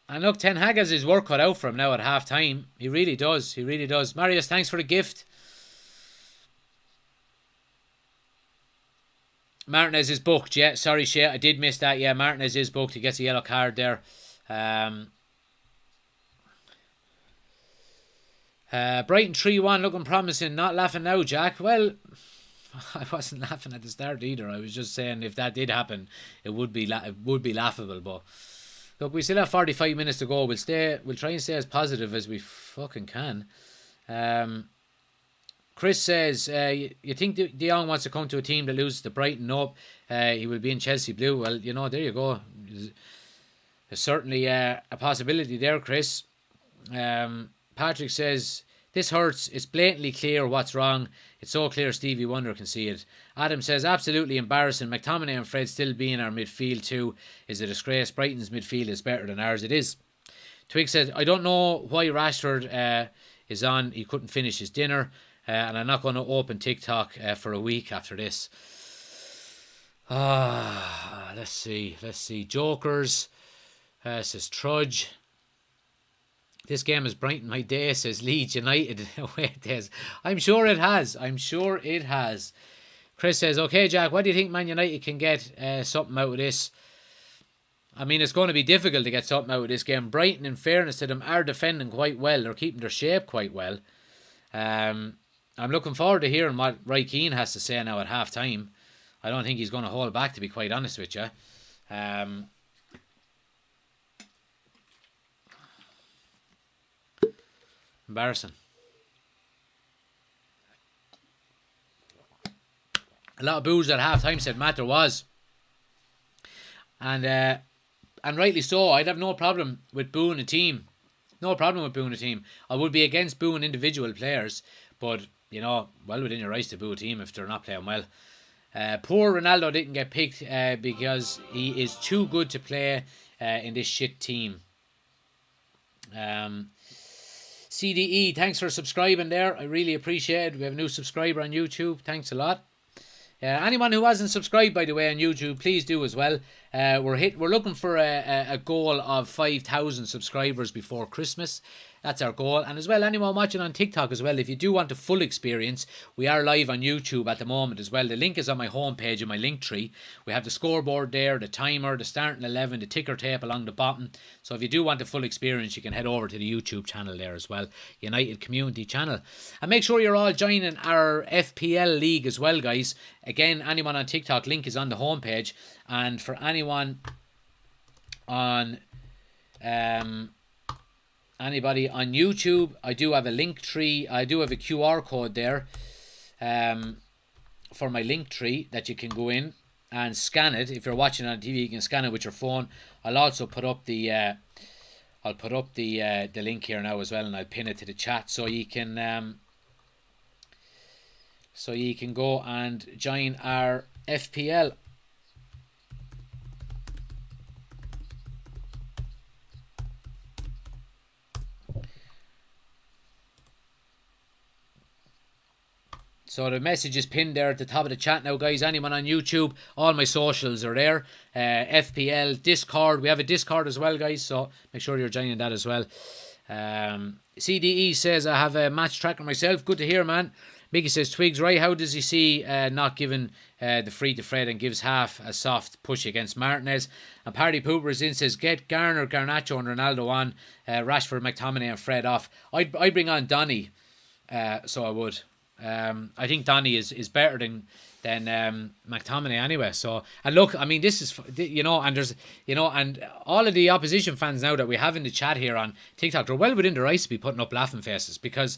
look, Ten Hag has his work cut out for him now at half time. He really does. He really does. Marius, thanks for the gift. Martinez is booked. Yeah, sorry, Shay, I did miss that. Yeah, Martinez is booked. He gets a yellow card there. Brighton 3-1, looking promising. Not laughing now, Jack. Well, I wasn't laughing at the start either. I was just saying if that did happen, it would be laughable. But look, we still have 45 minutes to go. We'll try and stay as positive as we fucking can. Chris says, you think De Jong wants to come to a team that loses to Brighton? Nope. He will be in Chelsea blue. Well, there you go. There's certainly a possibility there, Chris. Patrick says, this hurts. It's blatantly clear what's wrong. It's so clear Stevie Wonder can see it. Adam says, absolutely embarrassing. McTominay and Fred still being our midfield too is a disgrace. Brighton's midfield is better than ours. It is. Twig says, I don't know why Rashford is on. He couldn't finish his dinner. And I'm not going to open TikTok for a week after this. Let's see. Jokers says Trudge. This game has brightened my day, says Leeds United. Away days. I'm sure it has. Chris says, okay, Jack, what do you think Man United can get something out of this? I mean, it's going to be difficult to get something out of this game. Brighton, in fairness to them, are defending quite well. They're keeping their shape quite well. I'm looking forward to hearing what Roy Keane has to say now at half time. I don't think he's going to hold back, to be quite honest with you. Embarrassing. A lot of boos at half time, said Matt. There was. And rightly so. I'd have no problem with booing a team. I would be against booing individual players, but well within your rights to boo a team if they're not playing well. Poor Ronaldo didn't get picked because he is too good to play in this shit team. CDE, thanks for subscribing there. I really appreciate it. We have a new subscriber on YouTube. Thanks a lot. Anyone who hasn't subscribed, by the way, on YouTube, please do as well. We're looking for a goal of 5,000 subscribers before Christmas. That's our goal. And as well, anyone watching on TikTok as well, if you do want the full experience, we are live on YouTube at the moment as well. The link is on my homepage in my link tree. We have the scoreboard there, the timer, the starting 11, the ticker tape along the bottom. So if you do want the full experience, you can head over to the YouTube channel there as well, United Community Channel. And make sure you're all joining our FPL League as well, guys. Again, anyone on TikTok, link is on the homepage. And for anyone on anybody on YouTube, I do have a link tree. I do have a QR code there for my link tree that you can go in and scan it. If you're watching on TV, you can scan it with your phone. I'll also put up the the link here now as well, and I'll pin it to the chat so you can go and join our FPL. So the message is pinned there at the top of the chat now, guys. Anyone on YouTube, all my socials are there. FPL, Discord. We have a Discord as well, guys. So make sure you're joining that as well. CDE says, I have a match tracker myself. Good to hear, man. Mickey says, Twigs, right, how does he see not giving the free to Fred and gives half a soft push against Martinez? And Party Pooper is in, says, get Garner, Garnacho and Ronaldo on. Rashford, McTominay and Fred off. I'd bring on Donny, so I would. I think Donny is better than McTominay anyway. So, and look, I mean, this is, and there's, and all of the opposition fans now that we have in the chat here on TikTok, they're well within their rights to be putting up laughing faces because,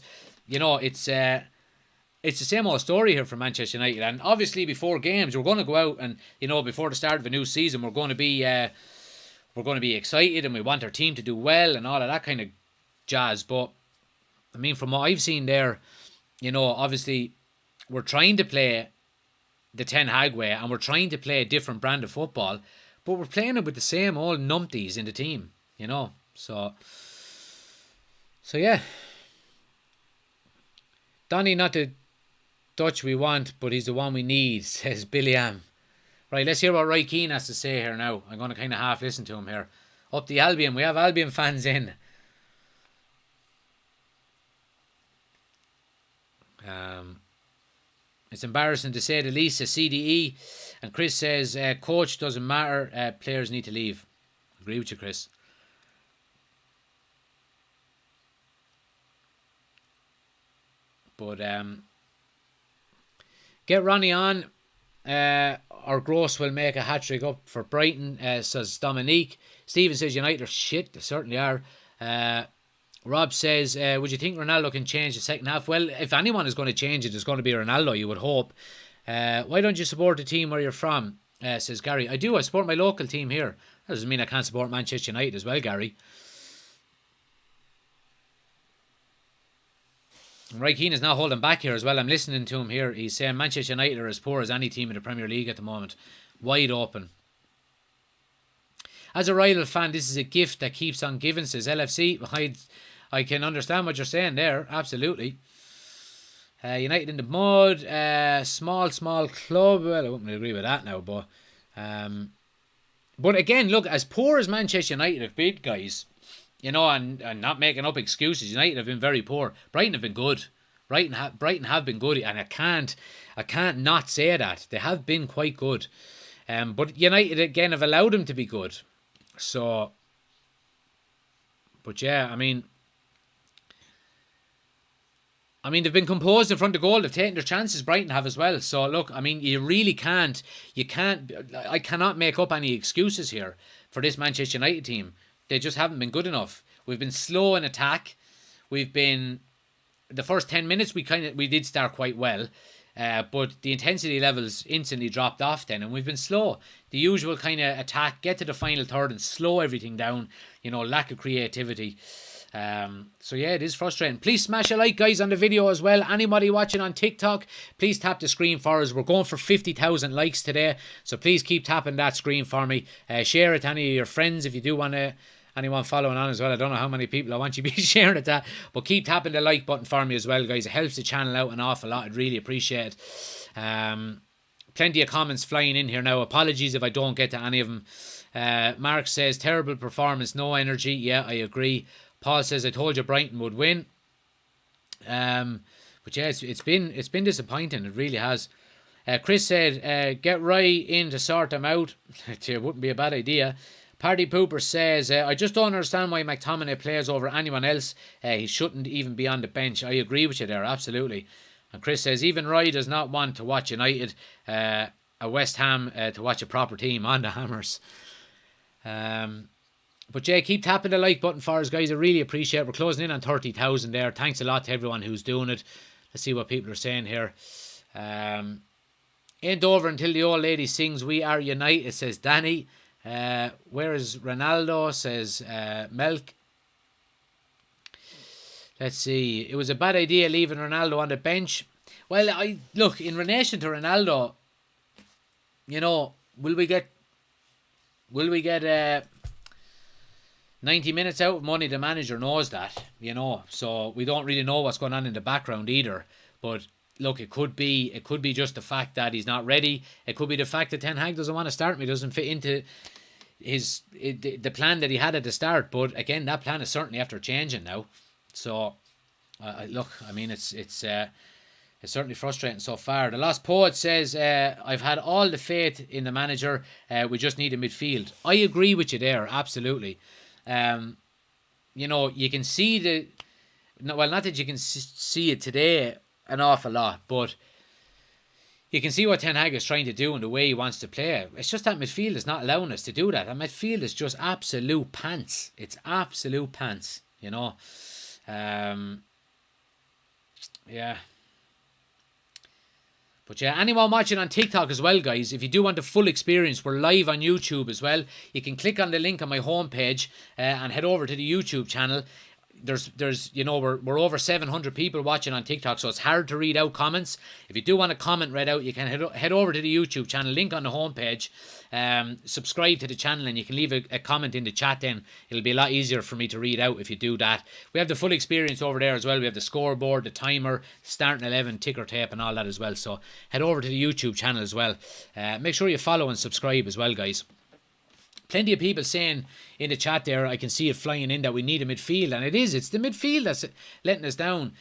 it's the same old story here for Manchester United. And obviously before games, we're going to go out and, before the start of a new season, we're going to be excited and we want our team to do well and all of that kind of jazz. But, I mean, from what I've seen there, obviously we're trying to play the Ten Hag way and we're trying to play a different brand of football, but we're playing it with the same old numpties in the team, So yeah. Donny, not the Dutch we want, but he's the one we need, says Billy Am. Right, let's hear what Roy Keane has to say here now. I'm going to kind of half listen to him here. Up the Albion. We have Albion fans in. It's embarrassing to say the least, a CDE. And Chris says, coach doesn't matter, players need to leave. Agree with you, Chris. But get Ronnie on. Or Gross will make a hat-trick up for Brighton, says Dominique. Stephen says United are shit. They certainly are. Rob says, would you think Ronaldo can change the second half? Well, if anyone is going to change it, it's going to be Ronaldo, you would hope. Why don't you support the team where you're from? Says Gary. I do. I support my local team here. That doesn't mean I can't support Manchester United as well, Gary. Roy Keane is now holding back here as well. I'm listening to him here. He's saying Manchester United are as poor as any team in the Premier League at the moment. Wide open. As a rival fan, this is a gift that keeps on giving, says LFC. I can understand what you're saying there. Absolutely. United in the mud. Small club. Well, I wouldn't agree with that now, but again, look, as poor as Manchester United have been, guys, you know, and not making up excuses, United have been very poor. Brighton have been good. Brighton have been good, and I can't not say that. They have been quite good. But United, again, have allowed them to be good. So, but yeah, I mean, they've been composed in front of goal. They've taken their chances. Brighton have as well. So, look, I mean, I cannot make up any excuses here for this Manchester United team. They just haven't been good enough. We've been slow in attack. The first 10 minutes we did start quite well, but the intensity levels instantly dropped off then, and we've been slow. The usual kind of attack, get to the final third and slow everything down. You know, lack of creativity. So yeah, it is frustrating. Please smash a like, guys, on the video as well. Anybody watching on TikTok, please tap the screen for us. We're going for 50,000 likes today, so please keep tapping that screen for me. Share it to any of your friends if you do want to. Anyone following on as well. I don't know how many people I want you to be sharing it at, but keep tapping the like button for me as well, guys. It helps the channel out an awful lot. I'd really appreciate it. Plenty of comments flying in here now. Apologies if I don't get to any of them. Mark says, terrible performance, no energy. Yeah, I agree. Paul says, I told you Brighton would win. But yeah, it's been disappointing. It really has. Chris said, get Rye in to sort them out. It wouldn't be a bad idea. Party Pooper says, I just don't understand why McTominay plays over anyone else. He shouldn't even be on the bench. I agree with you there, absolutely. And Chris says, even Roy does not want to watch United, a West Ham, to watch a proper team on the Hammers. But Jay, keep tapping the like button for us, guys. I really appreciate it. We're closing in on 30,000 there. Thanks a lot to everyone who's doing it. Let's see what people are saying here. Ain't over until the old lady sings We Are United, says Danny. Where is Ronaldo, says Melk. Let's see. It was a bad idea leaving Ronaldo on the bench. Well, look, in relation to Ronaldo, you know, will we get 90 minutes out of money? The manager knows that, you know, so we don't really know what's going on in the background either. But look, it could be just the fact that he's not ready. It could be the fact that Ten Hag doesn't want to start him. He doesn't fit into the plan that he had at the start. But again, that plan is certainly after changing now. So look, I mean, it's certainly frustrating so far. The Lost Poet says, I've had all the faith in the manager. We just need a midfield. I agree with you there, absolutely. You know, you can see not that you can see it today an awful lot, but you can see what Ten Hag is trying to do and the way he wants to play. It's just that midfield is not allowing us to do that. That midfield is just absolute pants. It's absolute pants, you know. Yeah. But yeah, anyone watching on TikTok as well, guys, if you do want the full experience, we're live on YouTube as well. You can click on the link on my homepage and head over to the YouTube channel. There's you know, we're over 700 people watching on TikTok, so it's hard to read out comments. If you do want a comment read out, you can head over to the YouTube channel, link on the homepage, subscribe to the channel, and you can leave a comment in the chat. Then it'll be a lot easier for me to read out if you do that. We have the full experience over there as well. We have the scoreboard, the timer, starting 11, ticker tape, and all that as well. So head over to the YouTube channel as well. Make sure you follow and subscribe as well, guys. Plenty of people saying in the chat there, I can see it flying in, that we need a midfield, and it's the midfield that's letting us down.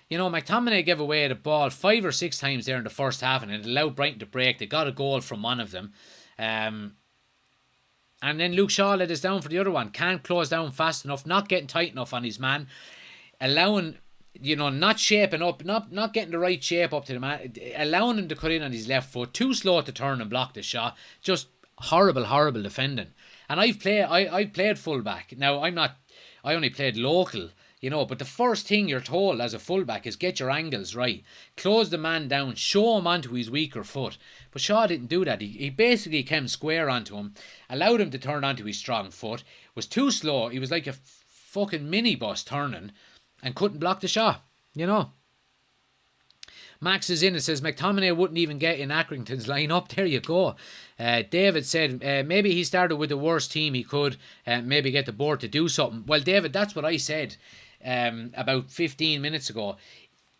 You know, McTominay gave away the ball 5 or 6 times there in the first half, and it allowed Brighton to break. They got a goal from one of them. And then Luke Shaw let us down for the other one. Can't close down fast enough, not getting tight enough on his man, allowing, you know, not shaping up, not getting the right shape up to the man, allowing him to cut in on his left foot, too slow to turn and block the shot. Just horrible defending. And I've played fullback. Now I only played local, you know, but the first thing you're told as a fullback is get your angles right, close the man down, show him onto his weaker foot. But Shaw didn't do that. He basically came square onto him, allowed him to turn onto his strong foot, was too slow. He was like a fucking minibus turning and couldn't block the shot, you know. Max is in and says McTominay wouldn't even get in Accrington's line-up. There you go. David said maybe he started with the worst team he could, maybe get the board to do something. Well, David, that's what I said about 15 minutes ago.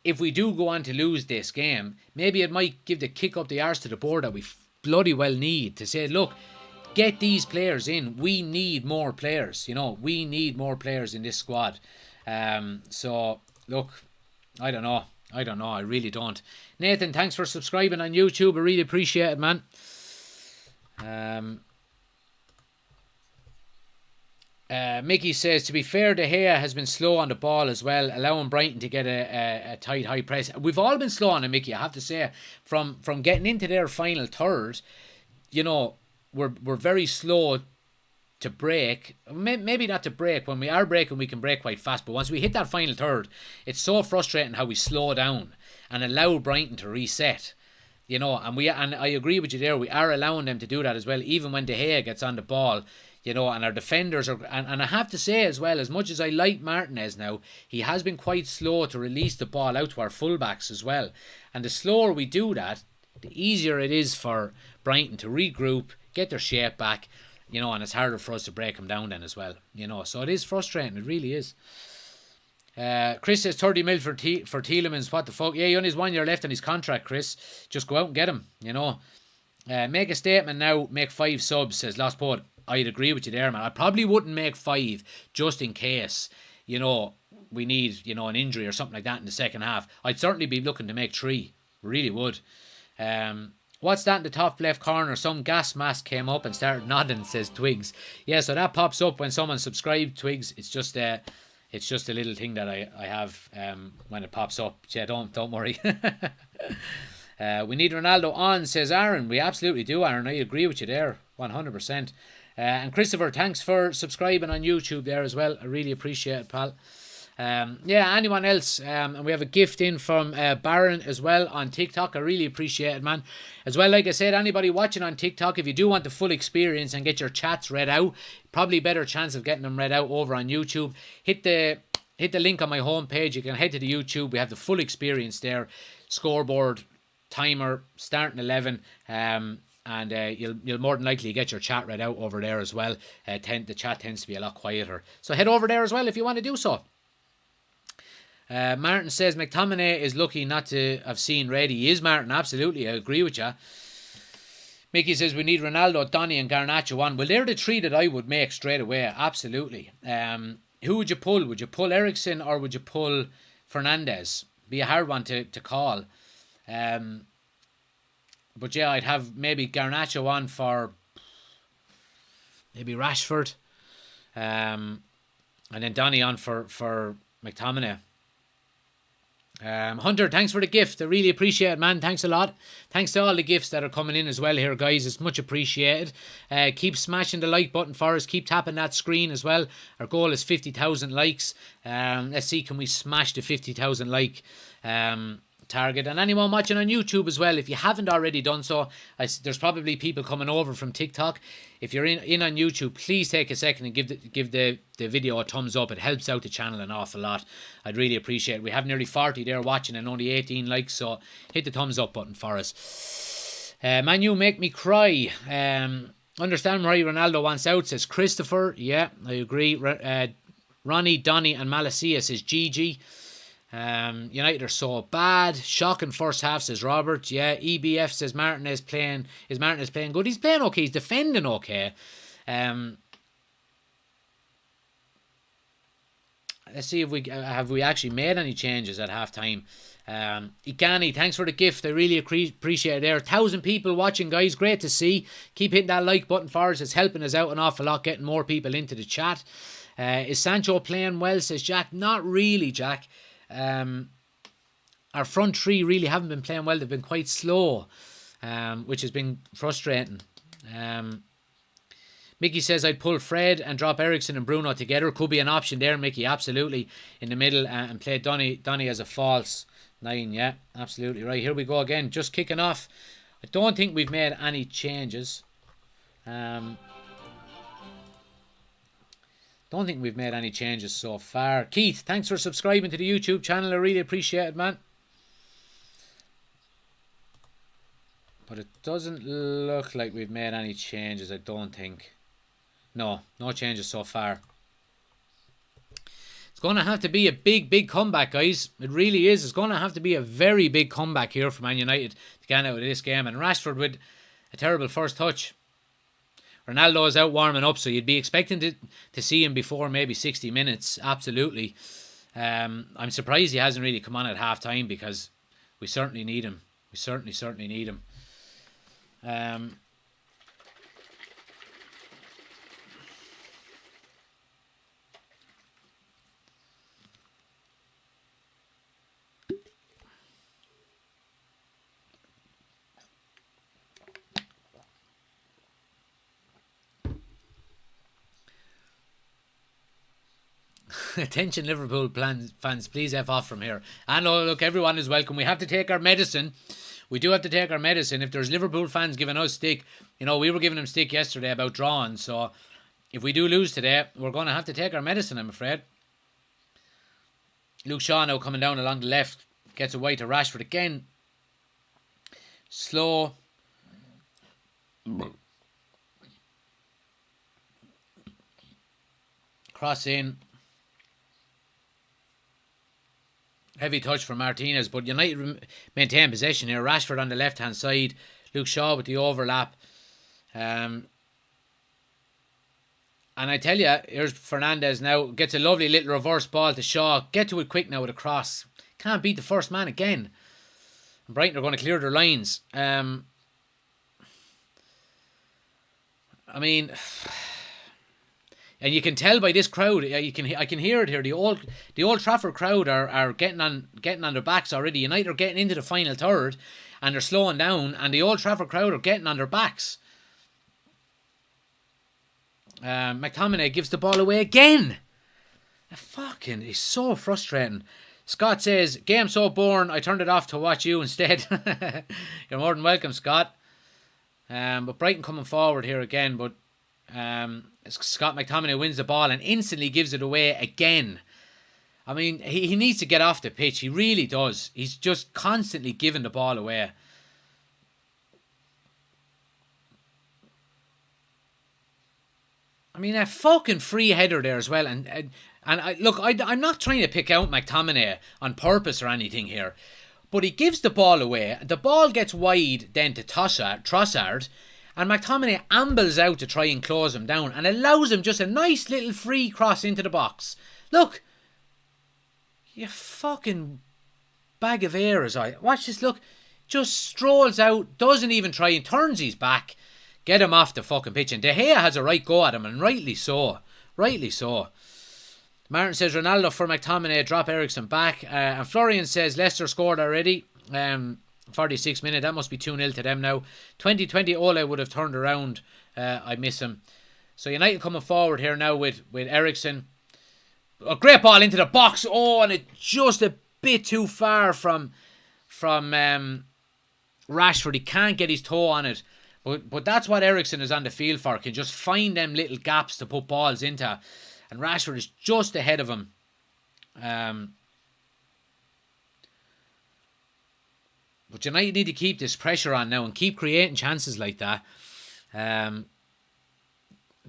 If we do go on to lose this game, maybe it might give the kick up the arse to the board that we bloody well need to say, look, get these players in. We need more players, you know. We need more players in this squad. So, look, I don't know. I really don't. Nathan, thanks for subscribing on YouTube. I really appreciate it, man. Mickey says, to be fair, De Gea has been slow on the ball as well, allowing Brighton to get a tight high press. We've all been slow on him, Mickey, I have to say. From getting into their final third, you know, we're very slow to break. Maybe not to break. When we are breaking, we can break quite fast. But once we hit that final third, it's so frustrating how we slow down and allow Brighton to reset. You know, and I agree with you there. We are allowing them to do that as well, even when De Gea gets on the ball. You know, and our defenders are... And I have to say as well, as much as I like Martinez now, he has been quite slow to release the ball out to our fullbacks as well. And the slower we do that, the easier it is for Brighton to regroup, get their shape back, you know, and it's harder for us to break them down then as well, you know. So it is frustrating, it really is. Chris says 30 mil for Tielemans, what the fuck. Yeah, he only has 1 year left on his contract, Chris. Just go out and get him, you know. Make a statement now, make 5 subs, says Lost Poet. I'd agree with you there, man. I probably wouldn't make 5 just in case, you know, we need, you know, an injury or something like that in the second half. I'd certainly be looking to make 3. Really would. What's that in the top left corner? Some gas mask came up and started nodding, says Twigs. Yeah, so that pops up when someone subscribed, Twigs. It's just a little thing that I have when it pops up. Yeah, don't worry. We need Ronaldo on, says Aaron. We absolutely do, Aaron. I agree with you there, 100%. And Christopher, thanks for subscribing on YouTube there as well. I really appreciate it, pal. Yeah, anyone else? And we have a gift in from Baron as well on TikTok. I really appreciate it, man. As well, like I said, anybody watching on TikTok, if you do want the full experience and get your chats read out, probably better chance of getting them read out over on YouTube. Hit the link on my homepage. You can head to the YouTube. We have the full experience there. Scoreboard, timer, starting 11. And you'll more than likely get your chat read out over there as well. The chat tends to be a lot quieter. So head over there as well if you want to do so. Martin says McTominay is lucky not to have seen red. He is, Martin, absolutely. I agree with you. Mickey says we need Ronaldo, Donny and Garnacho on. Well, they're the 3 that I would make straight away. Absolutely. Who would you pull? Would you pull Eriksen or would you pull Fernandes? Be a hard one to call. But yeah, I'd have maybe Garnacho on for maybe Rashford. And then Donny on for McTominay. Hunter, thanks for the gift. I really appreciate it, man. Thanks a lot. Thanks to all the gifts that are coming in as well here, guys. It's much appreciated. Keep smashing the like button for us. Keep tapping that screen as well. Our goal is 50,000 likes. Let's see, can we smash the 50,000 like target? And anyone watching on YouTube as well, if you haven't already done so, there's probably people coming over from TikTok. If you're in on YouTube, please take a second and give the video a thumbs up. It helps out the channel an awful lot. I'd really appreciate it. We have nearly 40 there watching and only 18 likes, so hit the thumbs up button for us. Man, you make me cry. Understand why Ronaldo wants out, says Christopher. Yeah, I agree. Ronnie, Donny and Malacia says GG. United are so bad. Shocking first half, says Robert. Yeah, EBF says Martinez playing good. He's playing okay. He's defending okay. let's see if we actually made any changes at half time. Igani, thanks for the gift. I really appreciate it there. 1,000 people watching, guys. Great to see. Keep hitting that like button for us. It's helping us out an awful lot, getting more people into the chat. Is Sancho playing well, says Jack? Not really, Jack. Our front three really haven't been playing well. They've been quite slow, which has been frustrating. Mickey says I'd pull Fred and drop Ericsson and Bruno together. Could be an option there, Mickey. Absolutely. In the middle and play Donny as a false 9. Yeah, absolutely right. Here we go again. Just kicking off. I don't think we've made any changes. Don't think we've made any changes so far. Keith, thanks for subscribing to the YouTube channel. I really appreciate it, man. But it doesn't look like we've made any changes, I don't think. No changes so far. It's going to have to be a big comeback, guys. It really is. It's going to have to be a very big comeback here for Man United to get out of this game. And Rashford with a terrible first touch. Ronaldo is out warming up, so you'd be expecting to see him before maybe 60 minutes. Absolutely. I'm surprised he hasn't really come on at half time because we certainly need him. We certainly need him. Attention Liverpool fans, please F off from here. And look, everyone is welcome. We have to take our medicine. We do have to take our medicine. If there's Liverpool fans giving us stick, we were giving them stick yesterday about drawing. So if we do lose today, we're going to have to take our medicine, I'm afraid. Luke Shaw now coming down along the left. Gets away to Rashford again. Slow. Cross in. Heavy touch from Martinez, but United maintain possession here. Rashford on the left-hand side. Luke Shaw with the overlap. And I tell you, here's Fernandes now. Gets a lovely little reverse ball to Shaw. Get to it quick now with a cross. Can't beat the first man again. And Brighton are going to clear their lines. I mean... And you can tell by this crowd, I can hear it here. The Old Trafford crowd are getting on their backs already. United are getting into the final third, and they're slowing down. And the Old Trafford crowd are getting on their backs. McTominay gives the ball away again. Fucking, it's so frustrating. Scott says, "Game so boring, I turned it off to watch you instead." You're more than welcome, Scott. But Brighton coming forward here again, but. Scott McTominay wins the ball and instantly gives it away again. I mean, he needs to get off the pitch. He really does. He's just constantly giving the ball away. I mean, a fucking free header there as well. And look, I'm not trying to pick out McTominay on purpose or anything here. But he gives the ball away. The ball gets wide then to Trossard. And McTominay ambles out to try and close him down and allows him just a nice little free cross into the box. Look. You fucking bag of air as I... Watch this, look. Just strolls out, doesn't even try and turns his back. Get him off the fucking pitch. And De Gea has a right go at him, and rightly so. Rightly so. Martin says Ronaldo for McTominay, drop Ericsson back. And Florian says Leicester scored already. 46 minute, that must be 2-0 to them now. 2020 Ole would have turned around. I miss him. So United coming forward here now with Ericsson. A great ball into the box. Oh, and it's just a bit too far from Rashford. He can't get his toe on it. But that's what Ericsson is on the field for. Can just find them little gaps to put balls into. And Rashford is just ahead of him. But United need to keep this pressure on now and keep creating chances like that.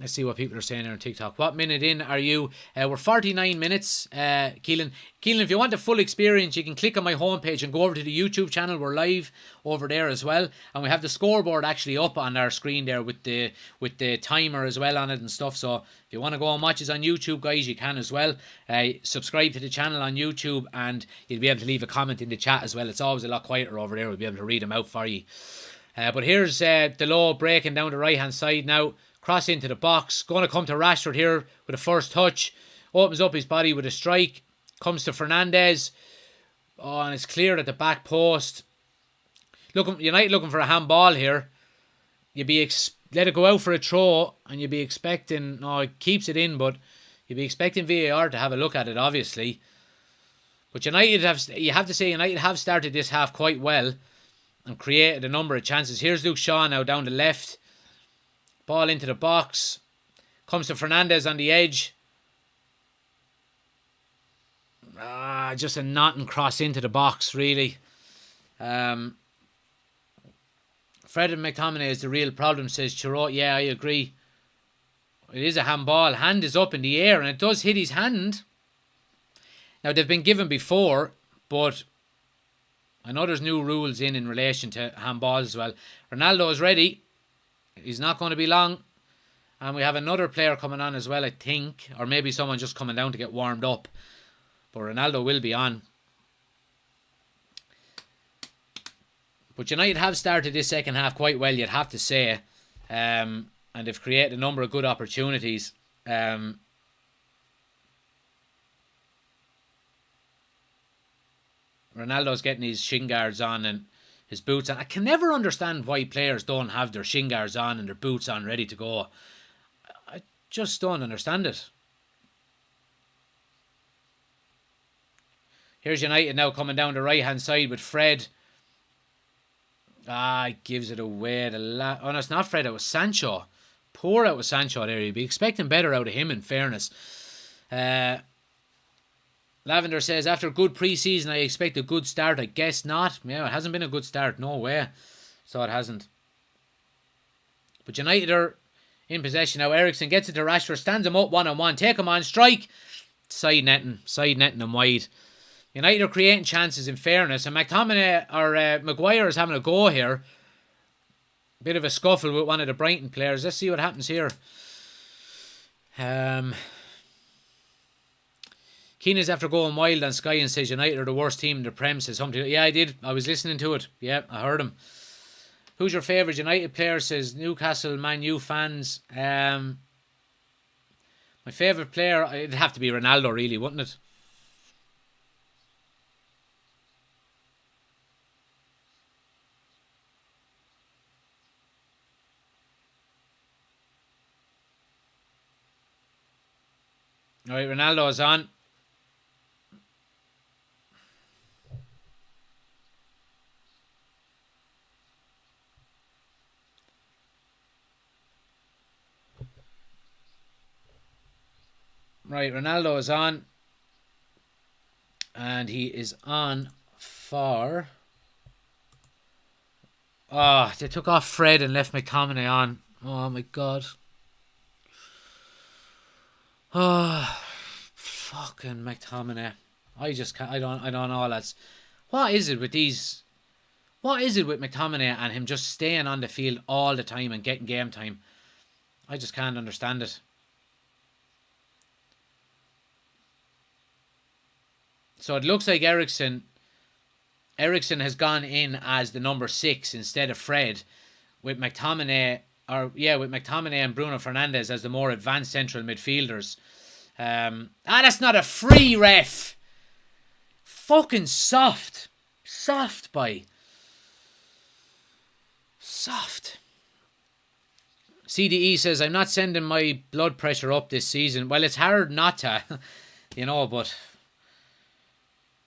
Let's see what people are saying here on TikTok. What minute in are you? We're 49 minutes, Keelan. Keelan, if you want the full experience, you can click on my homepage and go over to the YouTube channel. We're live over there as well. And we have the scoreboard actually up on our screen there with the timer as well on it and stuff. So if you want to go and watch us on YouTube, guys, you can as well. Subscribe to the channel on YouTube and you'll be able to leave a comment in the chat as well. It's always a lot quieter over there. We'll be able to read them out for you. But here's Delo breaking down the right-hand side now. Cross into the box. Going to come to Rashford here with a first touch. Opens up his body with a strike. Comes to Fernandez. Oh, and it's cleared at the back post. United looking for a handball here. You'd be let it go out for a throw, and you'd be expecting... No, it keeps it in, but you'd be expecting VAR to have a look at it, obviously. But United have started this half quite well and created a number of chances. Here's Luke Shaw now down the left. Ball into the box. Comes to Fernandez on the edge. Just a knotting cross into the box, really. Fred and McTominay is the real problem, says Chiro. Yeah, I agree. It is a handball. Hand is up in the air and it does hit his hand. Now, they've been given before, but I know there's new rules in relation to handballs as well. Ronaldo is ready. He's not going to be long. And we have another player coming on as well, I think. Or maybe someone just coming down to get warmed up. But Ronaldo will be on. But United have started this second half quite well, you'd have to say. And they've created a number of good opportunities. Ronaldo's getting his shin guards on and his boots on. I can never understand why players don't have their shin guards on and their boots on ready to go. I just don't understand it. Here's United now coming down the right hand side with Fred. He gives it away. Oh no, it's not Fred, it was Sancho. Poor out with Sancho there. You'd be expecting better out of him, in fairness. Lavender says, after a good pre-season, I expect a good start. I guess not. Yeah, it hasn't been a good start. No way. So it hasn't. But United are in possession now. Ericsson gets it to Rashford. Stands him up one-on-one. Take him on. Strike. Side netting. Side netting him wide. United are creating chances, in fairness. And McTominay or Maguire is having a go here. Bit of a scuffle with one of the Brighton players. Let's see what happens here. Keane is after going wild on Sky and says United are the worst team in the Prem. Says something. Yeah, I did. I was listening to it. Yeah, I heard him. Who's your favourite United player? Says Newcastle Man U fans. My favourite player, it'd have to be Ronaldo, really, wouldn't it? Alright, Ronaldo is on. Right, Ronaldo is on. And he is on for... Oh, they took off Fred and left McTominay on. Oh my god. Oh, fucking McTominay. I just can't, I don't know, lads. What is it with McTominay and him just staying on the field all the time and getting game time? I just can't understand it. So it looks like Ericsson has gone in as the number 6 instead of Fred, with McTominay and Bruno Fernandes as the more advanced central midfielders. That's not a free, ref. Fucking soft. Soft, boy. Soft. CDE says, I'm not sending my blood pressure up this season. Well, it's hard not to, but...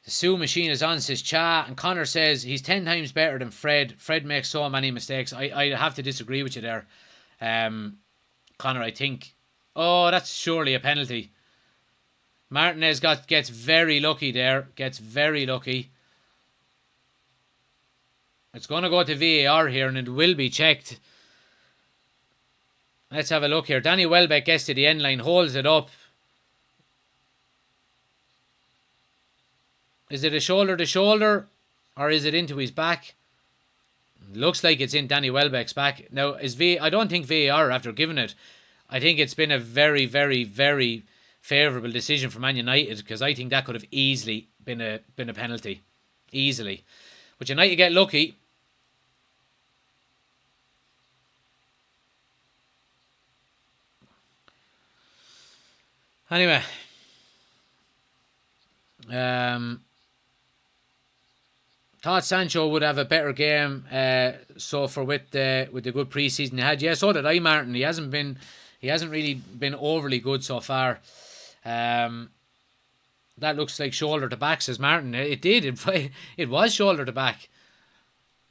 The Sue machine is on, says Cha. And Connor says he's 10 times better than Fred. Fred makes so many mistakes. I have to disagree with you there. Connor, I think... Oh, that's surely a penalty. Martinez gets very lucky there. Gets very lucky. It's going to go to VAR here and it will be checked. Let's have a look here. Danny Welbeck gets to the end line, holds it up. Is it a shoulder to shoulder, or is it into his back? Looks like it's in Danny Welbeck's back. Now, I don't think VAR, after giving it, I think it's been a very, very, very favourable decision for Man United, because I think that could have easily been a penalty. Easily. But United get lucky. Anyway. Thought Sancho would have a better game so far with the good pre-season he had. Yeah, so did I, Martin. He hasn't really been overly good so far. That looks like shoulder to back, says Martin. It did. It was shoulder to back.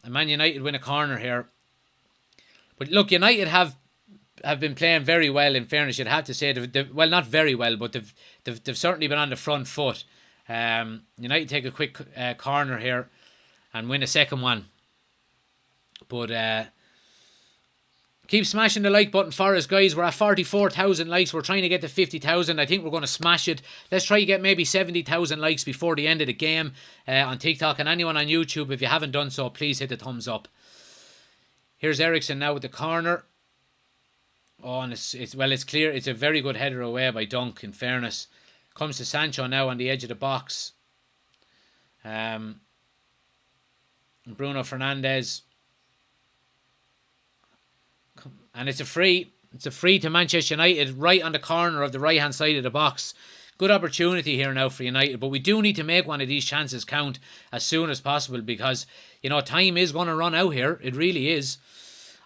And Man United win a corner here. But look, United have been playing very well, in fairness. You'd have to say, well, not very well, but they've certainly been on the front foot. United take a quick corner here and win a second one. But keep smashing the like button for us, guys. We're at 44,000 likes. We're trying to get to 50,000. I think we're going to smash it. Let's try to get maybe 70,000 likes before the end of the game on TikTok. And anyone on YouTube, if you haven't done so, please hit the thumbs up. Here's Eriksen now with the corner. Oh, and it's clear. It's a very good header away by Dunk, in fairness. Comes to Sancho now on the edge of the box. Bruno Fernandes. And it's a free. It's a free to Manchester United, right on the corner of the right-hand side of the box. Good opportunity here now for United, but we do need to make one of these chances count as soon as possible, because, you know, time is going to run out here. It really is.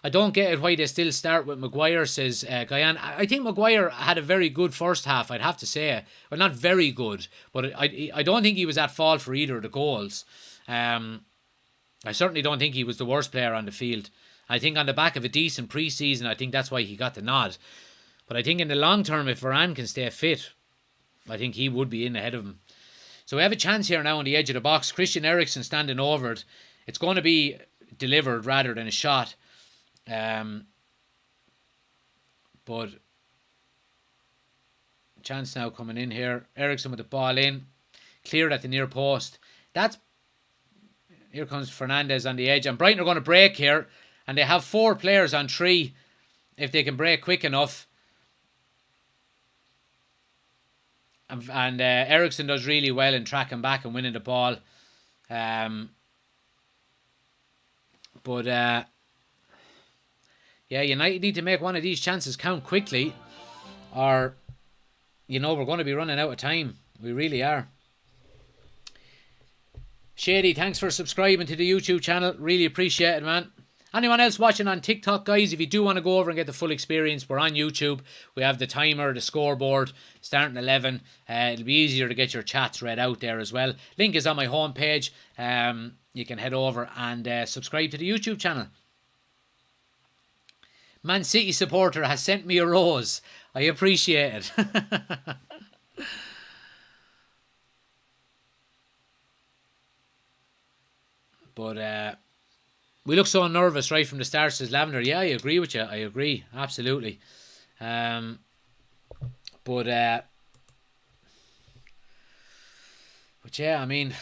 I don't get it why they still start with Maguire, says Guyan. I think Maguire had a very good first half, I'd have to say. Well, not very good, but I don't think he was at fault for either of the goals. I certainly don't think he was the worst player on the field. I think on the back of a decent pre-season, I think that's why he got the nod. But I think in the long term, if Varane can stay fit, I think he would be in ahead of him. So we have a chance here now on the edge of the box. Christian Eriksen standing over it. It's going to be delivered rather than a shot. But chance now coming in here. Eriksen with the ball in. Cleared at the near post. Here comes Fernandes on the edge. And Brighton are going to break here. And they have 4 players on 3 if they can break quick enough. And Eriksen does really well in tracking back and winning the ball. Yeah, United need to make one of these chances count quickly, or, you know, we're going to be running out of time. We really are. Shady, thanks for subscribing to the YouTube channel. Really appreciate it, man. Anyone else watching on TikTok, guys, if you do want to go over and get the full experience, we're on YouTube. We have the timer, the scoreboard, starting 11. It'll be easier to get your chats read out there as well. Link is on my homepage. You can head over and subscribe to the YouTube channel. Man City supporter has sent me a rose. I appreciate it. But we look so nervous right from the start, says Lavender. Yeah, I agree with you. I agree. Absolutely. But yeah, I mean,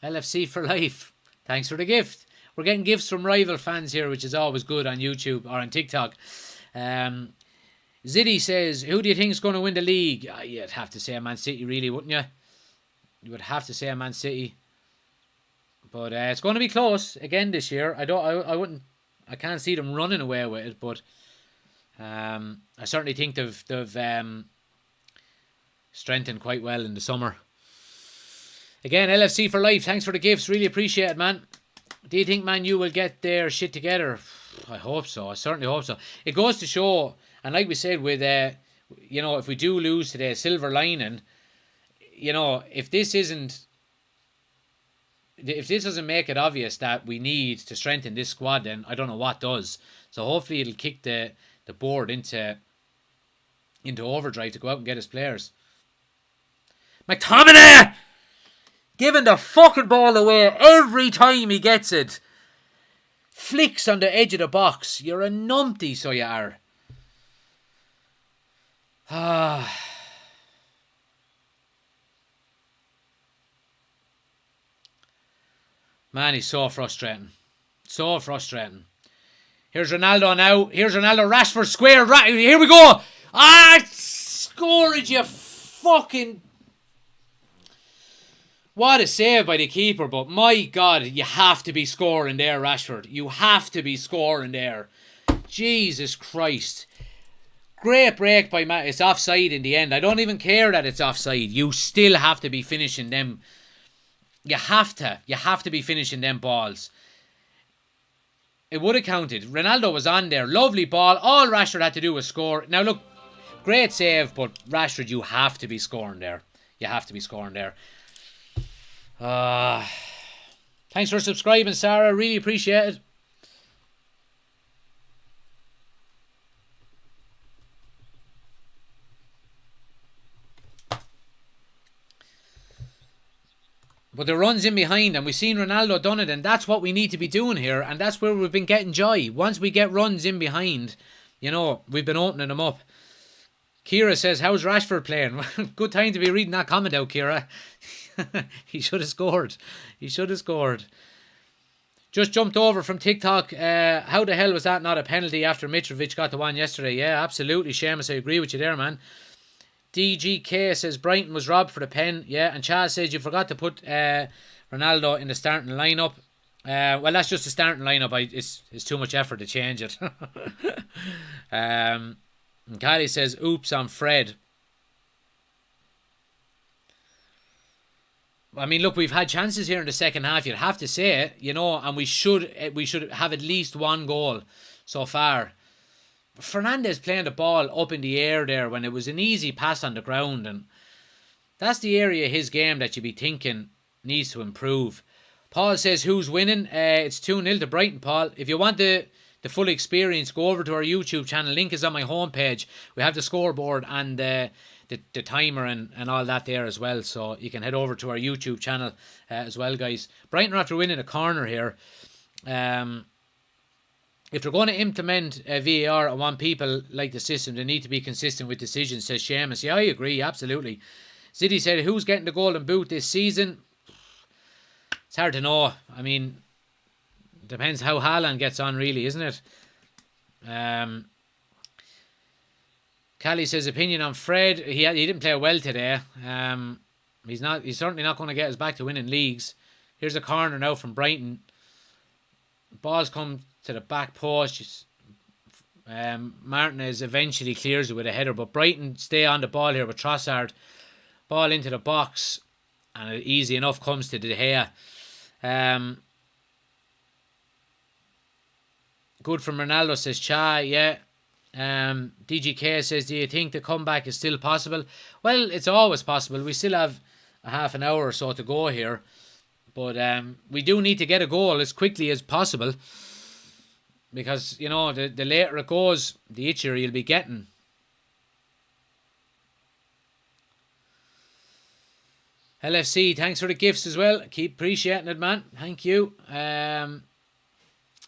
LFC for life. Thanks for the gift. We're getting gifts from rival fans here, which is always good on YouTube or on TikTok. Ziddy says, who do you think is going to win the league? You'd have to say a Man City, really, wouldn't you? You would have to say a Man City. But it's going to be close again this year. I can't see them running away with it, but I certainly think they've strengthened quite well in the summer. Again, LFC for life. Thanks for the gifts. Really appreciate it, man. Do you think Man U will get their shit together? I hope so. I certainly hope so. It goes to show, and like we said, with you know, if we do lose today, silver lining, you know, if this doesn't make it obvious that we need to strengthen this squad, then I don't know what does. So hopefully it'll kick the the board into overdrive to go out and get his players. McTominay! Giving the fucking ball away every time he gets it. Flicks on the edge of the box. You're a numpty, so you are. Man, he's so frustrating. So frustrating. Here's Ronaldo now. Here's Ronaldo. Rashford square. Here we go. Score it, you fucking... What a save by the keeper, but my God, you have to be scoring there, Rashford. You have to be scoring there. Jesus Christ. Great break by Matt. It's offside in the end. I don't even care that it's offside. You still have to be finishing them. You have to. You have to be finishing them balls. It would have counted. Ronaldo was on there. Lovely ball. All Rashford had to do was score. Now look, great save, but Rashford, you have to be scoring there. You have to be scoring there. Thanks for subscribing, Sarah. Really appreciate it. But the runs in behind, and we've seen Ronaldo done it, and that's what we need to be doing here, and that's where we've been getting joy. Once we get runs in behind, you know, we've been opening them up. Kira says, how's Rashford playing? Good time to be reading that comment out, Kira. He should have scored. He should have scored. Just jumped over from TikTok. How the hell was that not a penalty after Mitrovic got the one yesterday? Yeah, absolutely, Seamus. I agree with you there, man. DGK says Brighton was robbed for the pen. Yeah, and Chaz says you forgot to put Ronaldo in the starting lineup. Well, that's just the starting lineup. It's too much effort to change it. And Kylie says, oops on Fred. I mean, look, we've had chances here in the second half. You'd have to say it, you know, and we should have at least one goal so far. Fernandes playing the ball up in the air there when it was an easy pass on the ground, and that's the area of his game that you'd be thinking needs to improve. Paul says, who's winning? It's 2-0 to Brighton, Paul. If you want the full experience, go over to our YouTube channel. Link is on my homepage. We have the scoreboard and the timer and all that there as well, so you can head over to our YouTube channel as well, guys. Brighton are after winning a corner here. If they're going to implement VAR, I want people like the system. They need to be consistent with decisions, says Seamus. Yeah, I agree, absolutely. Ziddy said, who's getting the golden boot this season? It's hard to know. I mean, depends how Haaland gets on, really, isn't it? Callie says opinion on Fred. He didn't play well today. He's certainly not going to get us back to winning leagues. Here's a corner now from Brighton. Ball's come to the back post. Martinez eventually clears it with a header, but Brighton stay on the ball here with Trossard. Ball into the box, and it easy enough comes to De Gea. Good from Ronaldo, says Cha. Yeah. DGK says, do you think the comeback is still possible? Well, it's always possible. We still have a half an hour or so to go here, but we do need to get a goal as quickly as possible, because, you know, the later it goes, the itchier you'll be getting. LFC, thanks for the gifts as well. Keep appreciating it, man. Thank you.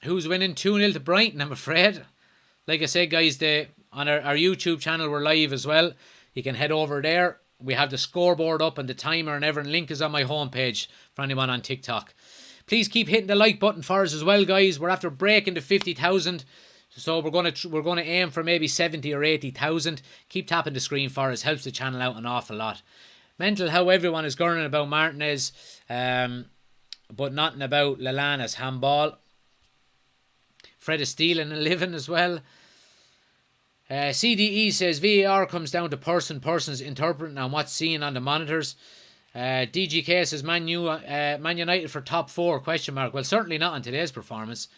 Who's winning? 2-0 to Brighton, I'm afraid. Like I said, guys, on our YouTube channel, we're live as well. You can head over there. We have the scoreboard up and the timer and everything. Link is on my homepage for anyone on TikTok. Please keep hitting the like button for us as well, guys. We're after breaking the 50,000, so we're going to aim for maybe 70 or 80,000. Keep tapping the screen for us. Helps the channel out an awful lot. Mental how everyone is gurning about Martinez, but nothing about Lallana's handball. Fred is stealing and living as well. CDE says VAR comes down to persons interpreting on what's seen on the monitors. DGK says Man United for top 4 ? Well, certainly not on today's performance.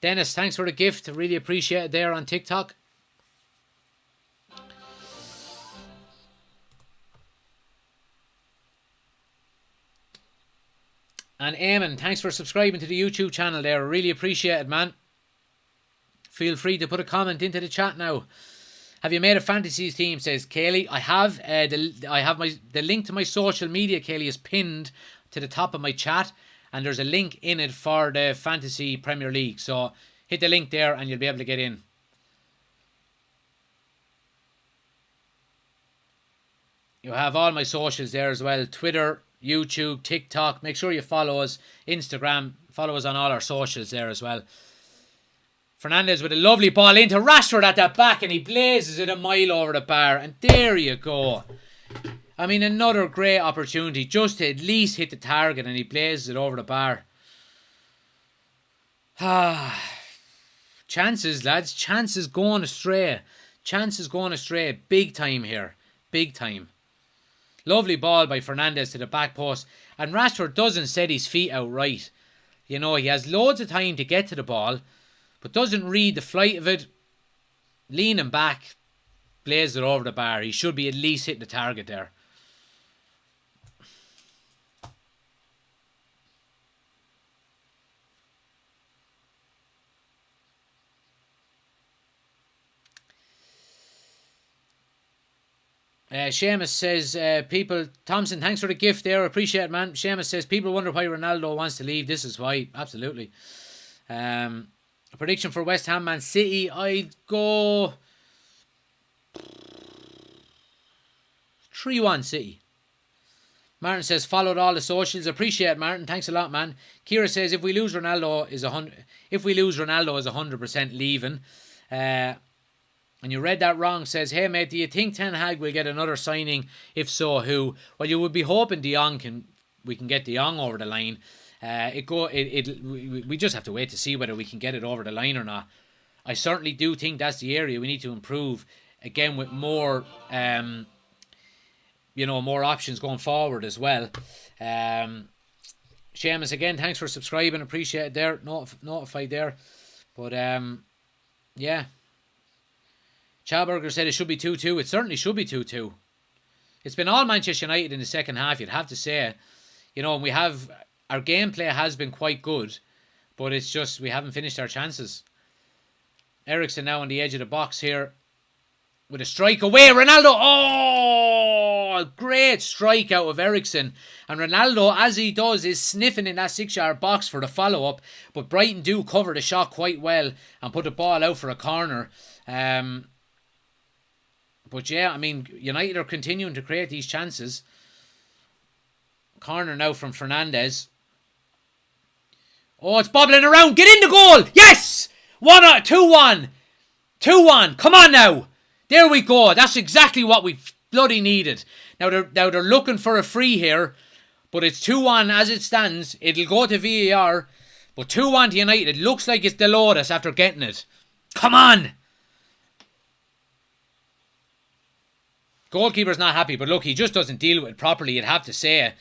Dennis, thanks for the gift. Really appreciate it there on TikTok. And Eamon, thanks for subscribing to the YouTube channel there. Really appreciate it, man. Feel free to put a comment into the chat now. Have you made a fantasy team, says Kaylee. I have. The link to my social media, Kaylee, is pinned to the top of my chat. And there's a link in it for the Fantasy Premier League. So hit the link there and you'll be able to get in. You have all my socials there as well. Twitter, YouTube, TikTok. Make sure you follow us. Instagram. Follow us on all our socials there as well. Fernandez with a lovely ball into Rashford at that back, and he blazes it a mile over the bar. And there you go. I mean, another great opportunity just to at least hit the target, and he blazes it over the bar. Chances, lads. Chances going astray. Chances going astray. Big time here. Big time. Lovely ball by Fernandez to the back post. And Rashford doesn't set his feet out right. You know, he has loads of time to get to the ball, but doesn't read the flight of it. Leaning back, blazes it over the bar. He should be at least hitting the target there. Seamus says, Thompson, thanks for the gift there. Appreciate it, man. Seamus says, people wonder why Ronaldo wants to leave. This is why. Absolutely. A prediction for West Ham, Man City. I'd go 3-1 City. Martin says, followed all the socials. Appreciate it, Martin. Thanks a lot, man. Kira says, if we lose Ronaldo is 100% leaving. And you read that wrong, says, hey mate, do you think Ten Hag will get another signing? If so, who? Well, you would be hoping we can get De Jong over the line. We just have to wait to see whether we can get it over the line or not. I certainly do think that's the area we need to improve, again, with more more options going forward as well. Seamus, again, thanks for subscribing, appreciate it there, notified there. But yeah. Chalberger said it should be 2-2. It certainly should be 2-2. It's been all Manchester United in the second half, you'd have to say. You know, and our gameplay has been quite good, but it's just we haven't finished our chances. Eriksen now on the edge of the box here with a strike away. Ronaldo, a great strike out of Eriksen. And Ronaldo, as he does, is sniffing in that 6-yard box for the follow-up. But Brighton do cover the shot quite well and put the ball out for a corner. But yeah, I mean, United are continuing to create these chances. Corner now from Fernandez. Oh, it's bobbling around. Get in the goal. Yes! 2-1. 2-1. Come on now. There we go. That's exactly what we bloody needed. Now they're looking for a free here. But it's 2-1 as it stands. It'll go to VAR. But 2-1 to United. It looks like it's Dolores after getting it. Come on. Goalkeeper's not happy, but look, he just doesn't deal with it properly, you'd have to say.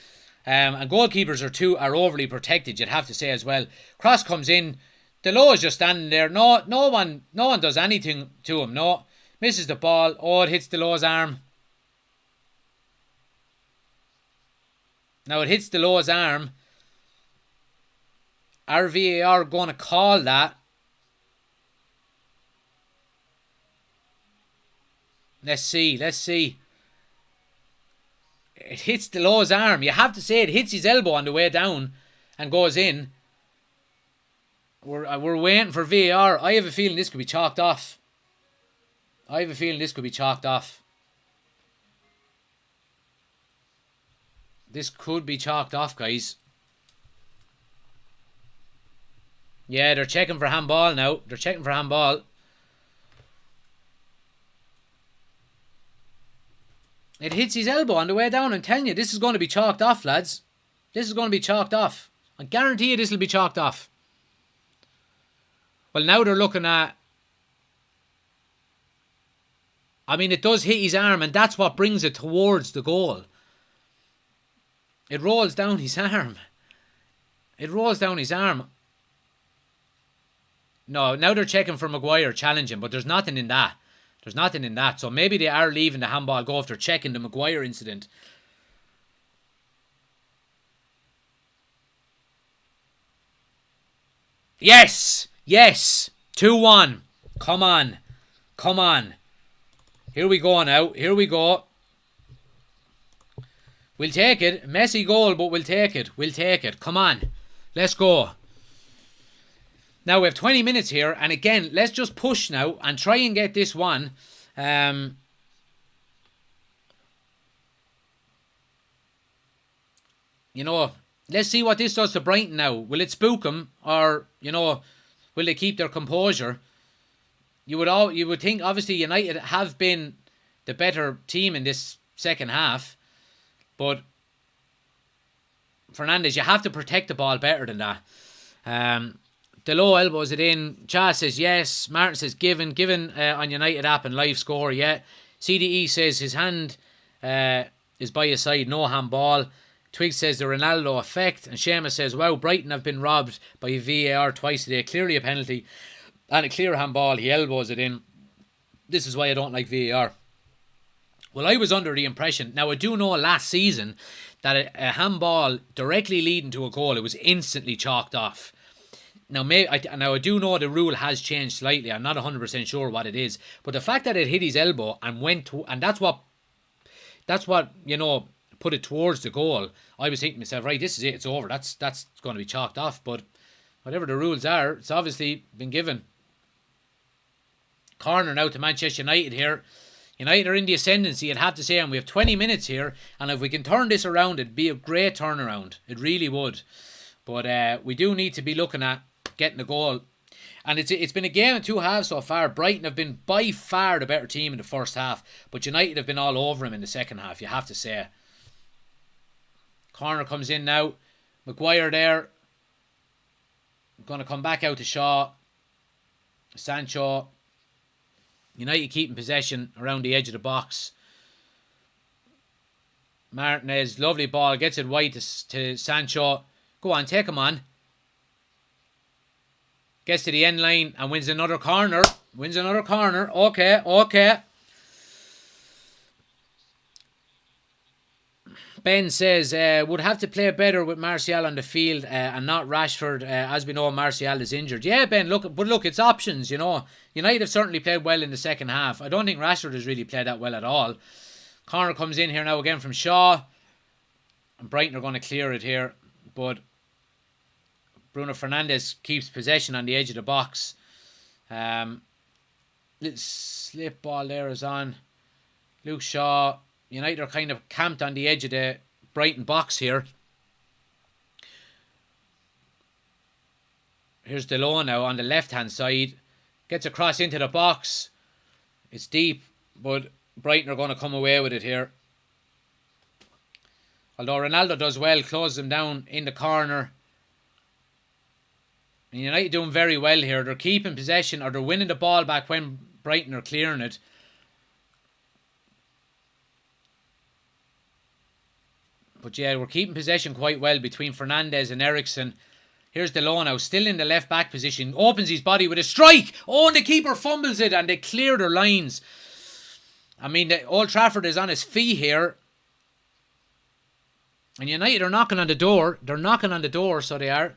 And goalkeepers are overly protected, you'd have to say as well. Cross comes in. Delo is just standing there. No one does anything to him. No. Misses the ball. Oh, it hits Delo's arm. Now it hits Delo's arm. Our VAR going to call that. Let's see. It hits Delo's arm. You have to say it hits his elbow on the way down and goes in. We're waiting for VAR. I have a feeling this could be chalked off. This could be chalked off, guys. Yeah, they're checking for handball now. It hits his elbow on the way down. I'm telling you, this is going to be chalked off, lads. This is going to be chalked off. I guarantee you this will be chalked off. Well, now they're looking at... I mean, it does hit his arm, and that's what brings it towards the goal. It rolls down his arm. No, now they're checking for Maguire challenging, but there's nothing in that. So maybe they are leaving the handball go after checking the Maguire incident. Yes. 2-1. Come on. Come on. Here we go now. Here we go. We'll take it. Messy goal, but we'll take it. We'll take it. Come on. Let's go. Now we have 20 minutes here. And again, let's just push now and try and get this one. You know, let's see what this does to Brighton now. Will it spook them? Or, you know, will they keep their composure? You would think, obviously, United have been the better team in this second half. But Fernandes, you have to protect the ball better than that. Delo elbows it in. Cha says yes. Martin says given on United app and live score. Yeah. CDE says his hand is by his side. No handball. Twig says the Ronaldo effect. And Seamus says, wow, Brighton have been robbed by VAR twice today. Clearly a penalty and a clear handball. He elbows it in. This is why I don't like VAR. Well, I was under the impression, now I do know last season that a handball directly leading to a goal, it was instantly chalked off. Now I do know the rule has changed slightly. I'm not 100% sure what it is, but the fact that it hit his elbow and went to, and that's what you know, put it towards the goal. I was thinking to myself, right, this is it, it's over. That's going to be chalked off. But whatever the rules are, it's obviously been given. Corner now to Manchester United here. United are in the ascendancy, I'd have to say, and we have 20 minutes here, and if we can turn this around, it'd be a great turnaround. It really would. But we do need to be looking at getting a goal. And it's been a game of two halves so far. Brighton have been by far the better team in the first half, but United have been all over him in the second half, you have to say. Corner comes in now. Maguire there. Going to come back out to Shaw. Sancho. United keeping possession around the edge of the box. Martinez, lovely ball, gets it wide to Sancho. Go on, take him on. Gets to the end line and wins another corner. Okay. Ben says, would have to play better with Martial on the field and not Rashford. As we know, Martial is injured. Yeah, Ben, look, it's options, you know. United have certainly played well in the second half. I don't think Rashford has really played that well at all. Corner comes in here now again from Shaw. And Brighton are going to clear it here. But Bruno Fernandes keeps possession on the edge of the box. Little slip ball there is on. Luke Shaw. United are kind of camped on the edge of the Brighton box here. Here's Delo now on the left-hand side. Gets across into the box. It's deep, but Brighton are going to come away with it here. Although Ronaldo does well, closes him down in the corner. And United doing very well here. They're keeping possession, or they're winning the ball back when Brighton are clearing it. But yeah, we're keeping possession quite well between Fernandes and Eriksen. Here's Delo now, still in the left back position. Opens his body with a strike. Oh, and the keeper fumbles it and they clear their lines. I mean, Old Trafford is on his feet here. And United are knocking on the door. They're knocking on the door, so they are.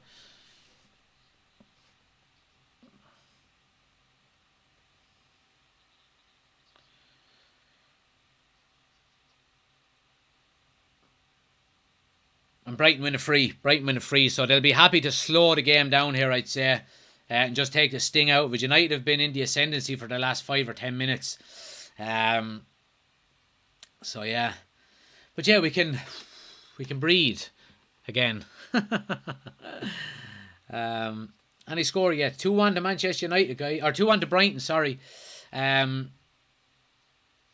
And Brighton win a free. So they'll be happy to slow the game down here, I'd say. And just take the sting out of it. United have been in the ascendancy for the last 5 or 10 minutes. So yeah. But yeah, we can breathe again. And he scored yet. 2-1 to Manchester United, guy. Or 2-1 to Brighton, sorry.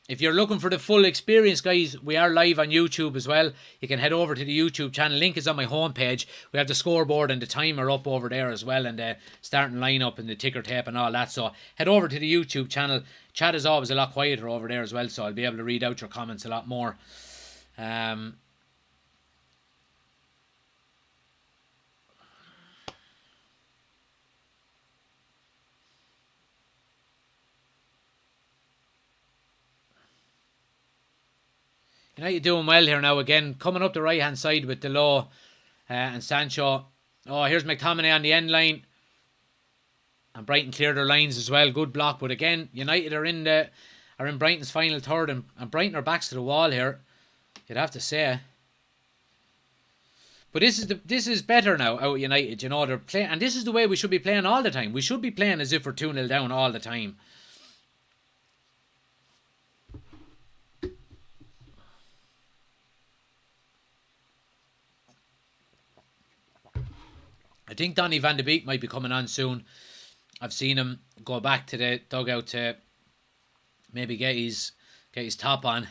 If you're looking for the full experience, guys, we are live on YouTube as well. You can head over to the YouTube channel. Link is on my homepage. We have the scoreboard and the timer up over there as well, and the starting lineup and the ticker tape and all that. So head over to the YouTube channel. Chat is always a lot quieter over there as well, so I'll be able to read out your comments a lot more. United doing well here now again. Coming up the right hand side with Delo and Sancho. Oh, here's McTominay on the end line. And Brighton cleared their lines as well. Good block. But again, United are in Brighton's final third, and Brighton are backs to the wall here. You'd have to say. But this is better now out United. You know, they're playing, and this is the way we should be playing all the time. We should be playing as if we're 2-0 down all the time. I think Donny van de Beek might be coming on soon. I've seen him go back to the dugout to maybe get his top on.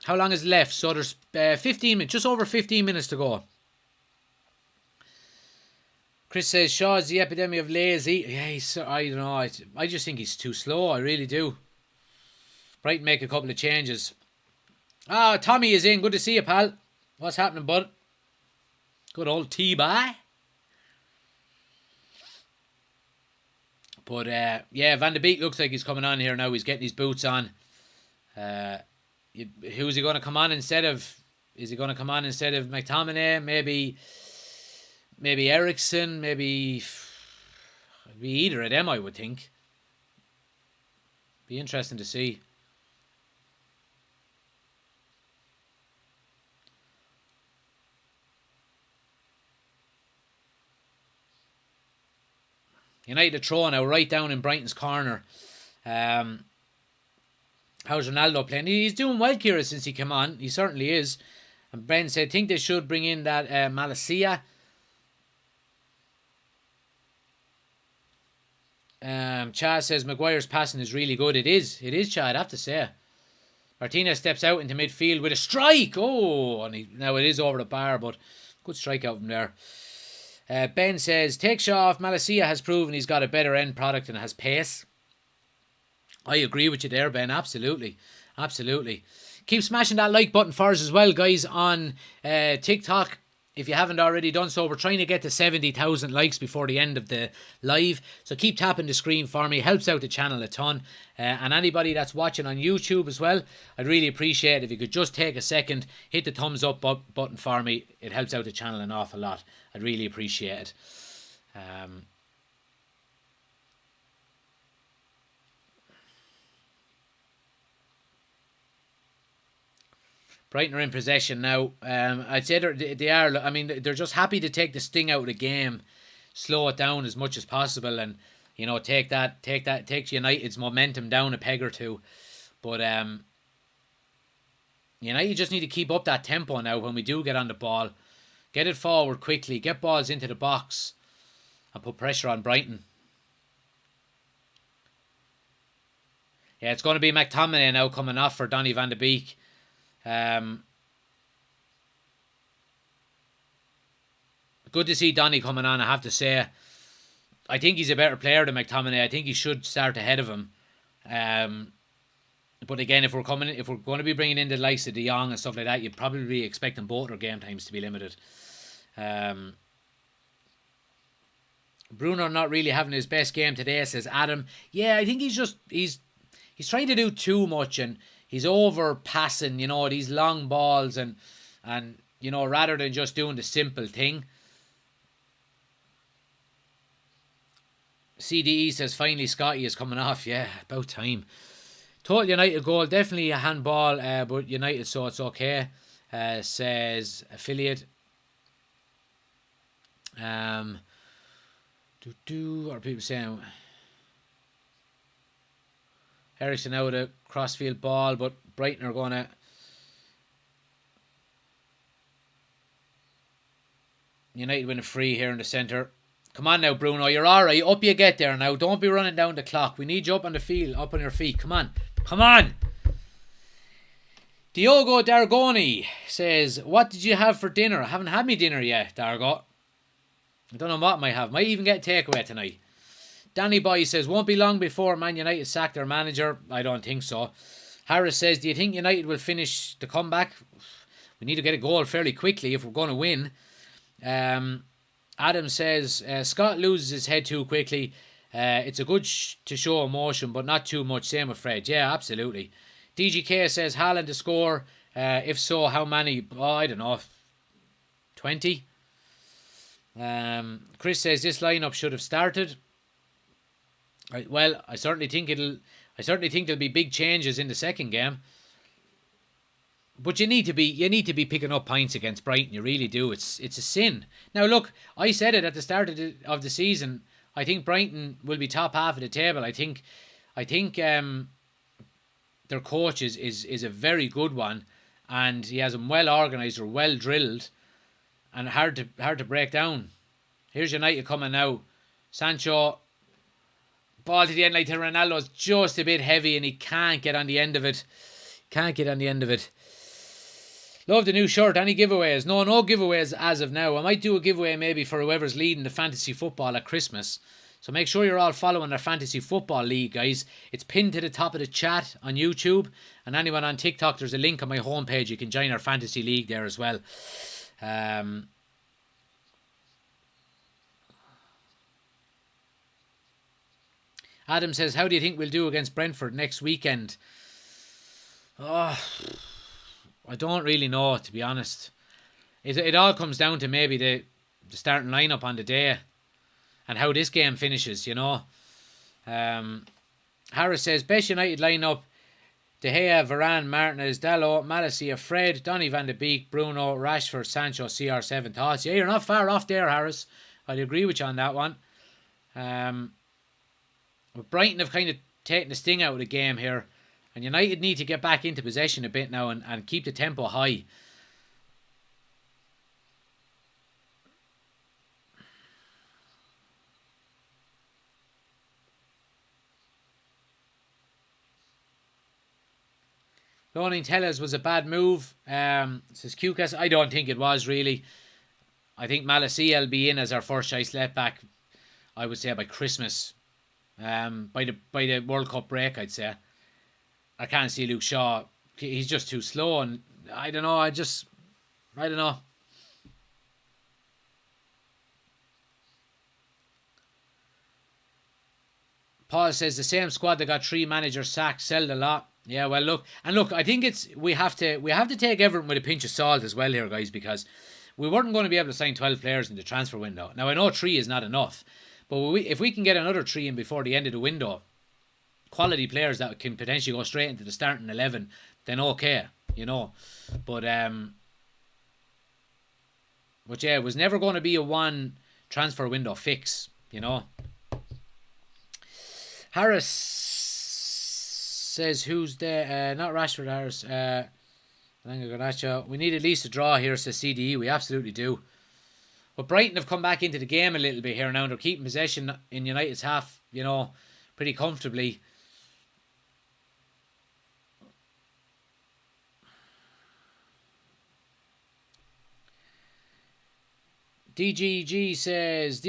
How long is left? So there's 15 minutes, just over 15 minutes to go. Chris says Shaw's the epidemic of lazy. Yeah, I don't know. I just think he's too slow. I really do. Brighton make a couple of changes. Tommy is in. Good to see you, pal. What's happening, bud? Good old T-Bye. But, yeah, Van de Beek looks like he's coming on here now. He's getting his boots on. Who's he going to come on instead of? Is he going to come on instead of McTominay? Maybe Ericsson. Maybe either of them, I would think. Be interesting to see. United throw now right down in Brighton's corner. How's Ronaldo playing? He's doing well, Kira, since he came on. He certainly is. And Ben said, I think they should bring in that Malacia. Chad says, Maguire's passing is really good. It is, Chad, I have to say. Martinez steps out into midfield with a strike. Oh, and now it is over the bar, but good strike out from there. Ben says, take Shaw off. Malacia has proven he's got a better end product and has pace. I agree with you there, Ben. Absolutely. Absolutely. Keep smashing that like button for us as well, guys, on TikTok. If you haven't already done so, we're trying to get to 70,000 likes before the end of the live. So keep tapping the screen for me. Helps out the channel a ton. And anybody that's watching on YouTube as well, I'd really appreciate it if you could just take a second, hit the thumbs up button for me. It helps out the channel an awful lot. I'd really appreciate it. Brighton are in possession now. I'd say they are. I mean, they're just happy to take the sting out of the game, slow it down as much as possible, and take United's momentum down a peg or two. But you just need to keep up that tempo now when we do get on the ball, get it forward quickly, get balls into the box, and put pressure on Brighton. Yeah, it's going to be McTominay now coming off for Donny van de Beek. Good to see Donny coming on, I have to say. I think he's a better player than McTominay. I think he should start ahead of him. But again, if we're going to be bringing in the likes of De Jong and stuff like that, you'd probably be expecting both their game times to be limited. Bruno not really having his best game today, says Adam. Yeah, I think he's trying to do too much, and he's over passing, these long balls, and rather than just doing the simple thing. CDE says finally Scotty is coming off. Yeah, about time. Total United goal, definitely a handball, but United, so it's okay. Says affiliate. Are people saying Ericsson out a crossfield ball, but Brighton are going to United win a free here in the centre. Come on now, Bruno, you're alright. Up you get there now. Don't be running down the clock. We need you up on the field, up on your feet. Come on. Come on. Diogo Dargoni says, what did you have for dinner? I haven't had me dinner yet, Dargo. I don't know what I might have. Might even get a takeaway tonight. Danny Boy says, won't be long before Man United sack their manager. I don't think so. Harris says, do you think United will finish the comeback? We need to get a goal fairly quickly if we're going to win. Adam says, Scott loses his head too quickly. It's a good to show emotion, but not too much. Same with Fred. Yeah, absolutely. DGK says, Haaland to score. If so, how many? Oh, I don't know. 20? Chris says this lineup should have started. Well, I certainly think there'll be big changes in the second game. But you need to be picking up points against Brighton. You really do. It's a sin. Now look, I said it at the start of the season. I think Brighton will be top half of the table. I think their coach is a very good one, and he has them well organised or well drilled, and hard to break down. Here's United coming now. Sancho, ball to the end like to Ronaldo's just a bit heavy, and he can't get on the end of it. Love the new shirt. Any giveaways? No giveaways as of now. I might do a giveaway maybe for whoever's leading the fantasy football at Christmas. So make sure you're all following our fantasy football league, guys. It's pinned to the top of the chat on YouTube. And anyone on TikTok, there's a link on my homepage. You can join our fantasy league there as well. Adam says, how do you think we'll do against Brentford next weekend? Oh, I don't really know, to be honest. It all comes down to maybe the starting lineup on the day and how this game finishes, you know. Harris says, best United lineup: De Gea, Varane, Martinez, Dalot, Malacia, Fred, Donny van de Beek, Bruno, Rashford, Sancho, CR7. Thoughts? Yeah, you're not far off there, Harris. I'd agree with you on that one. But Brighton have kind of taken the sting out of the game here. And United need to get back into possession a bit now and keep the tempo high. Loaning Tellez was a bad move. Says QCAS. I don't think it was really. I think Malacia will be in as our first choice left back, I would say, by Christmas. By the World Cup break, I'd say. I can't see Luke Shaw. He's just too slow, and I don't know. I don't know. Paul says the same squad that got 3 managers sacked sold a lot. Yeah, well, look, I think we have to take everything with a pinch of salt as well here, guys, because we weren't going to be able to sign 12 players in the transfer window. Now I know 3 is not enough, but if we can get another 3 in before the end of the window, quality players that can potentially go straight into the starting 11, then okay, you know. But yeah, it was never going to be a one transfer window fix, you know. Harris says, who's there? Not Rashford, Harris. We need at least a draw here, says CDE. We absolutely do. But Brighton have come back into the game a little bit here now. They're keeping possession in United's half, you know, pretty comfortably. DGK says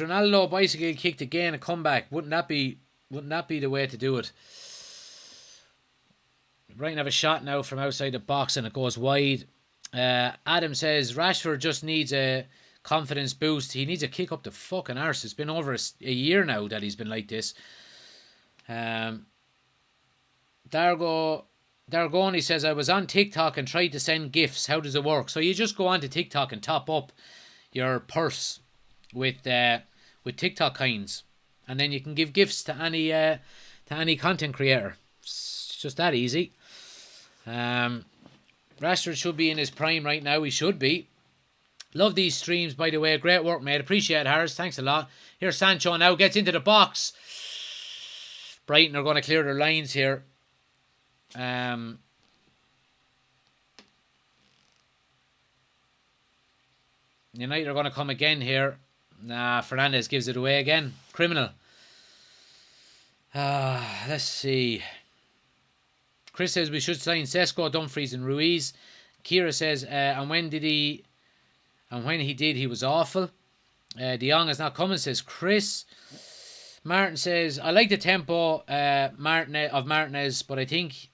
Ronaldo bicycle kicked again, a comeback. Wouldn't that be the way to do it? Brighton have a shot now from outside the box and it goes wide. Adam says Rashford just needs a confidence boost. He needs a kick up the fucking arse. It's been over a year now that he's been like this. Dargoni says, I was on TikTok and tried to send gifts. How does it work? So you just go on to TikTok and top up your purse with TikTok coins, and then you can give gifts to any content creator. It's just that easy. Rashford should be in his prime right now. He should be. Love these streams, by the way. Great work, mate. Appreciate it, Harris. Thanks a lot. Here's Sancho now. Gets into the box. Brighton are going to clear their lines here. United are going to come again here. Nah, Fernandez gives it away again. Criminal. Let's see. Chris says we should sign Sesko, Dumfries and Ruiz. Kira says, and when he did, he was awful. De Jong is not coming, says Chris. Martin says, I like the tempo of Martinez, but I think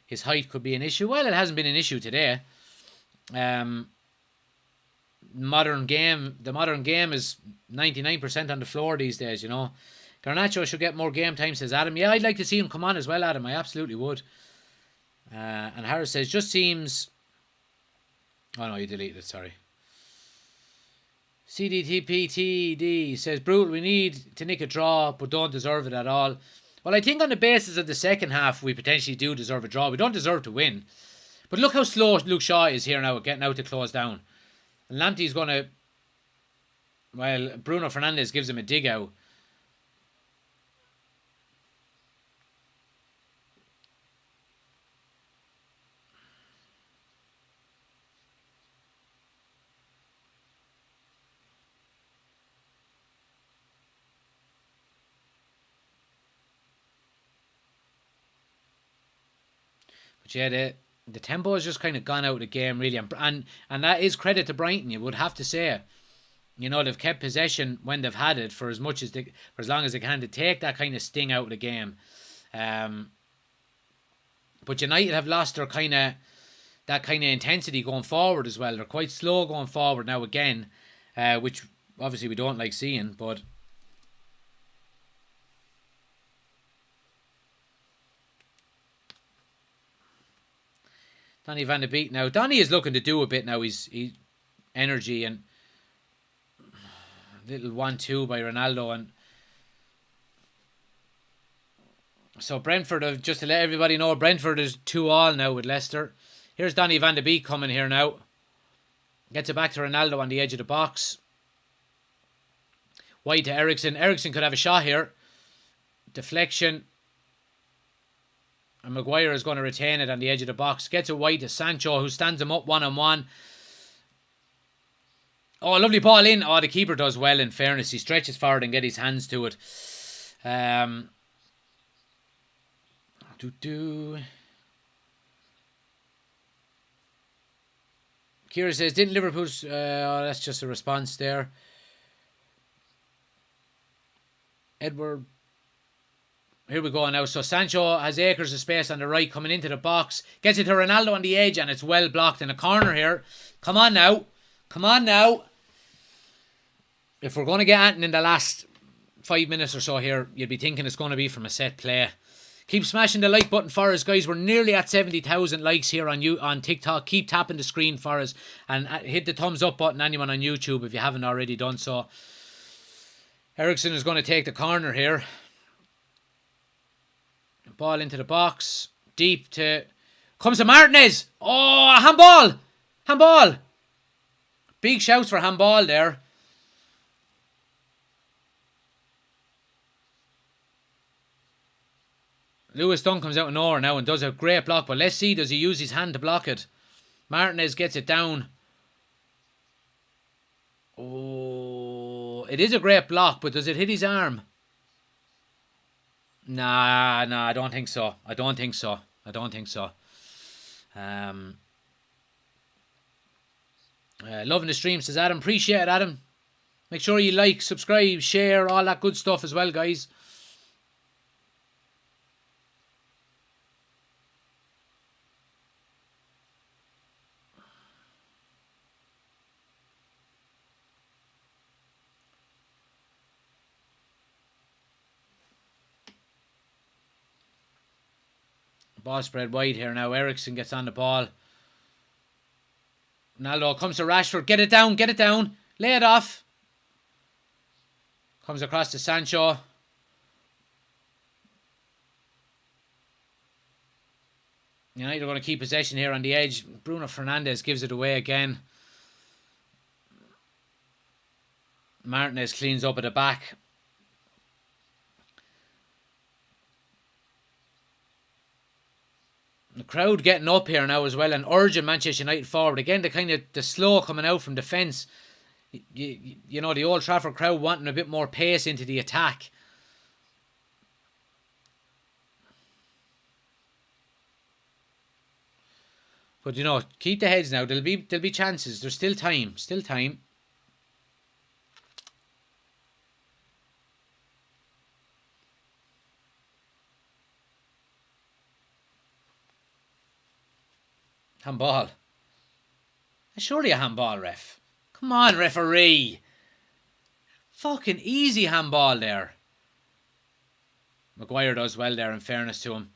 his height could be an issue. Well, it hasn't been an issue today. The modern game is 99% on the floor these days, you know. Garnacho should get more game time, says Adam. Yeah, I'd like to see him come on as well, Adam. I absolutely would. And Harris says, just seems... Oh, no, you deleted it, sorry. CDTPTD says, brutal, we need to nick a draw, but don't deserve it at all. Well, I think on the basis of the second half, we potentially do deserve a draw. We don't deserve to win. But look how slow Luke Shaw is here now, getting out to close down. And Lamptey's going to... Well, Bruno Fernandes gives him a dig out. But yeah, the tempo has just kind of gone out of the game, really. And that is credit to Brighton, you would have to say. You know, they've kept possession when they've had it for as long as they can to take that kind of sting out of the game. But United have lost their that kind of intensity going forward as well. They're quite slow going forward now again, which obviously we don't like seeing, but... Donny van de Beek now. Donny is looking to do a bit now. He's energy and little 1-2 by Ronaldo. And so Brentford, just to let everybody know, Brentford is 2-2 now with Leicester. Here's Donny van de Beek coming here now. Gets it back to Ronaldo on the edge of the box. Wide to Eriksen. Eriksen could have a shot here. Deflection. And Maguire is going to retain it on the edge of the box. Gets it wide to Sancho, who stands him up one-on-one. Oh, lovely ball in. Oh, the keeper does well, in fairness. He stretches forward and gets his hands to it. Kira says, didn't Liverpool's... that's just a response there. Edward... Here we go now. So Sancho has acres of space on the right coming into the box. Gets it to Ronaldo on the edge and it's well blocked in a corner here. Come on now. Come on now. If we're going to get anything in the last 5 minutes or so here, you'd be thinking it's going to be from a set play. Keep smashing the like button for us, guys. We're nearly at 70,000 likes here on TikTok. Keep tapping the screen for us. And hit the thumbs up button, anyone on YouTube, if you haven't already done so. Eriksen is going to take the corner here. Ball into the box. Deep to... Comes to Martinez. Oh, handball. Handball. Big shouts for handball there. Lewis Dunn comes out of nowhere now and does a great block. But let's see, does he use his hand to block it? Martinez gets it down. Oh, it is a great block, but does it hit his arm? Nah, I don't think so. I don't think so. Loving the stream, says Adam. Appreciate it, Adam. Make sure you like, subscribe, share, all that good stuff as well, guys. Ball spread wide here now. Eriksen gets on the ball. Ronaldo comes to Rashford. Get it down. Lay it off. Comes across to Sancho. United are going to keep possession here on the edge. Bruno Fernandes gives it away again. Martinez cleans up at the back. The crowd getting up here now as well and urging Manchester United forward. Again, the slow coming out from defence. You know, the Old Trafford crowd wanting a bit more pace into the attack. But, you know, keep the heads now. There'll be chances. There's still time. Handball. Surely a handball, ref. Come on, referee. Fucking easy handball there. Maguire does well there, in fairness to him.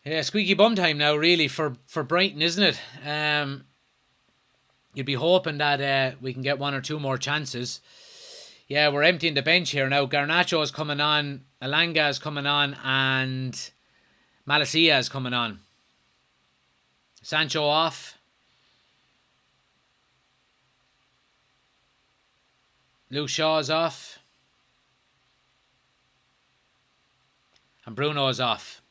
Yeah, squeaky bum time now, really, for Brighton, isn't it? You'd be hoping that we can get one or two more chances. Yeah, we're emptying the bench here now. Garnacho is coming on, Alanga is coming on, and Malacia is coming on. Sancho off. Luke Shaw's off. And Bruno's off.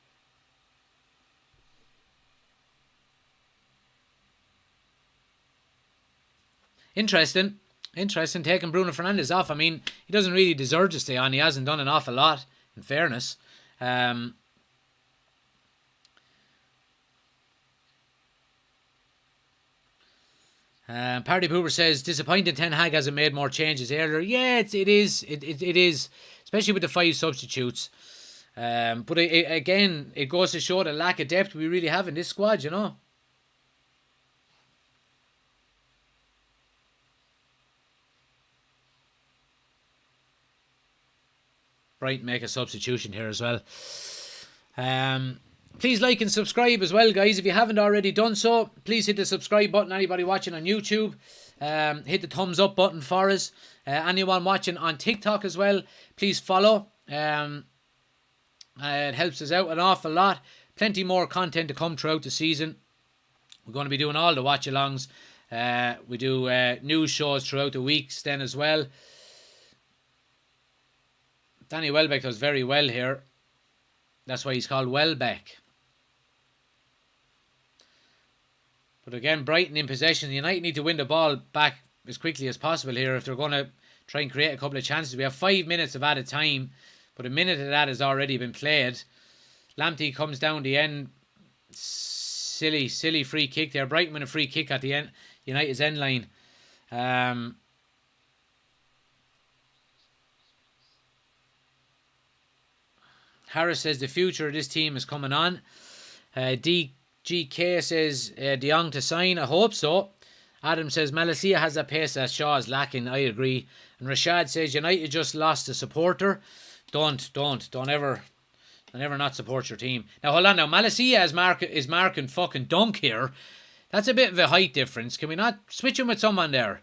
Interesting taking Bruno Fernandes off. I mean, he doesn't really deserve to stay on. He hasn't done an awful lot, in fairness. Party Pooper says, disappointed Ten Hag hasn't made more changes earlier. Yeah, it is, especially with the 5 substitutes. But again, it goes to show the lack of depth we really have in this squad, you know. Brighton make a substitution here as well. Please like and subscribe as well, guys. If you haven't already done so, please hit the subscribe button. Anybody watching on YouTube, hit the thumbs up button for us. Anyone watching on TikTok as well, please follow. It helps us out an awful lot. Plenty more content to come throughout the season. We're going to be doing all the watch-alongs. We do news shows throughout the weeks then as well. Danny Welbeck does very well here. That's why he's called Welbeck. But again, Brighton in possession. United need to win the ball back as quickly as possible here if they're going to try and create a couple of chances. We have 5 minutes of added time, but a minute of that has already been played. Lamptey comes down the end. Silly free kick there. Brighton win a free kick at the end. United's end line. Harris says the future of this team is coming on. DGK says De Jong to sign. I hope so. Adam says Malacia has a pace that Shaw is lacking. I agree. And Rashad says United just lost a supporter. Don't ever not support your team. Now hold on. Now Malacia is marking fucking Dunk here. That's a bit of a height difference. Can we not switch him with someone there?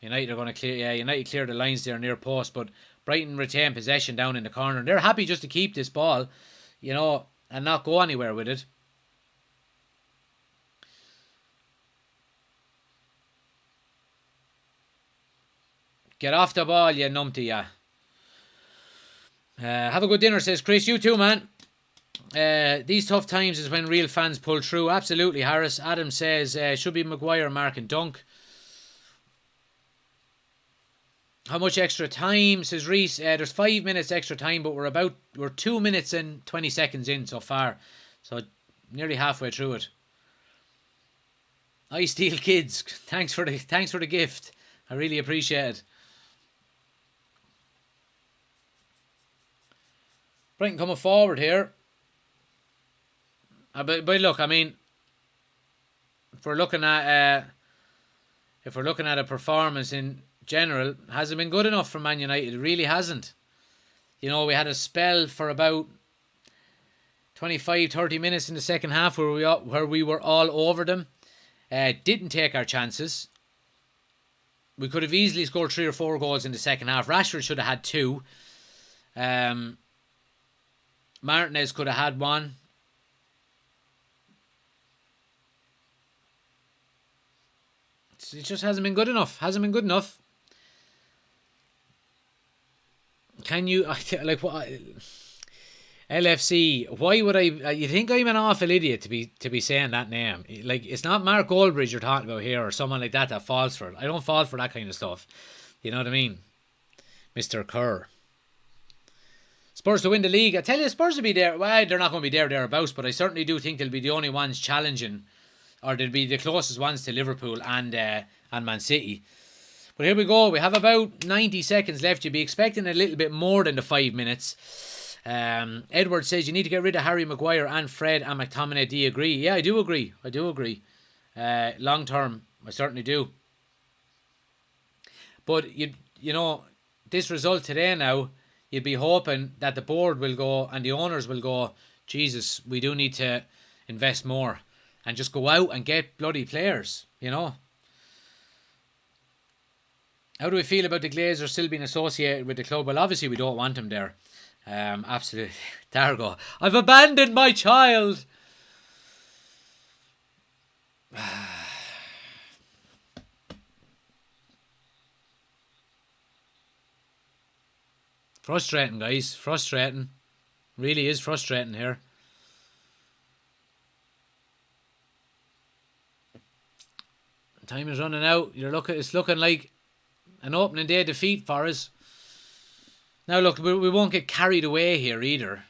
United are going to clear. Yeah, United clear the lines there near post, but Brighton retain possession down in the corner. They're happy just to keep this ball, you know, and not go anywhere with it. Get off the ball, you numpty, yeah. Have a good dinner, says Chris. You too, man. These tough times is when real fans pull through. Absolutely, Harris. Adam says should be Maguire, Mark and Dunk. How much extra time, says Reese? There's 5 minutes extra time, but we're 2 minutes and 20 seconds in so far, so nearly halfway through it. I Steel Kids, thanks for the gift. I really appreciate it. Brighton coming forward here. But look, I mean, if we're looking at a performance in general, hasn't been good enough for Man United. It really hasn't. You know, we had a spell for about 25-30 minutes in the second half where we were all over them. Didn't take our chances. We could have easily scored 3 or 4 goals in the second half. Rashford should have had 2. Martinez could have had 1. It just hasn't been good enough. Can you, like, what, LFC, why would you think I'm an awful idiot to be saying that name? Like, it's not Mark Goldbridge you're talking about here or someone like that falls for it. I don't fall for that kind of stuff. You know what I mean? Mr. Kerr. Spurs to win the league. I tell you, Spurs will be there. Well, they're not going to be thereabouts, but I certainly do think they'll be the only ones challenging, or they'll be the closest ones to Liverpool and Man City. But here we go. We have about 90 seconds left. You'd be expecting a little bit more than the 5 minutes. Edward says you need to get rid of Harry Maguire and Fred and McTominay. Do you agree? Yeah, I do agree. Long term, I certainly do. But this result today now, you'd be hoping that the board will go and the owners will go, Jesus, we do need to invest more and just go out and get bloody players, How do we feel about the Glazers still being associated with the club? Well, obviously we don't want them there. Absolutely. Dargo, I've abandoned my child. Frustrating, guys. Frustrating. Really is frustrating here. Time is running out. It's looking like an opening day defeat for us. Now, look, we won't get carried away here either,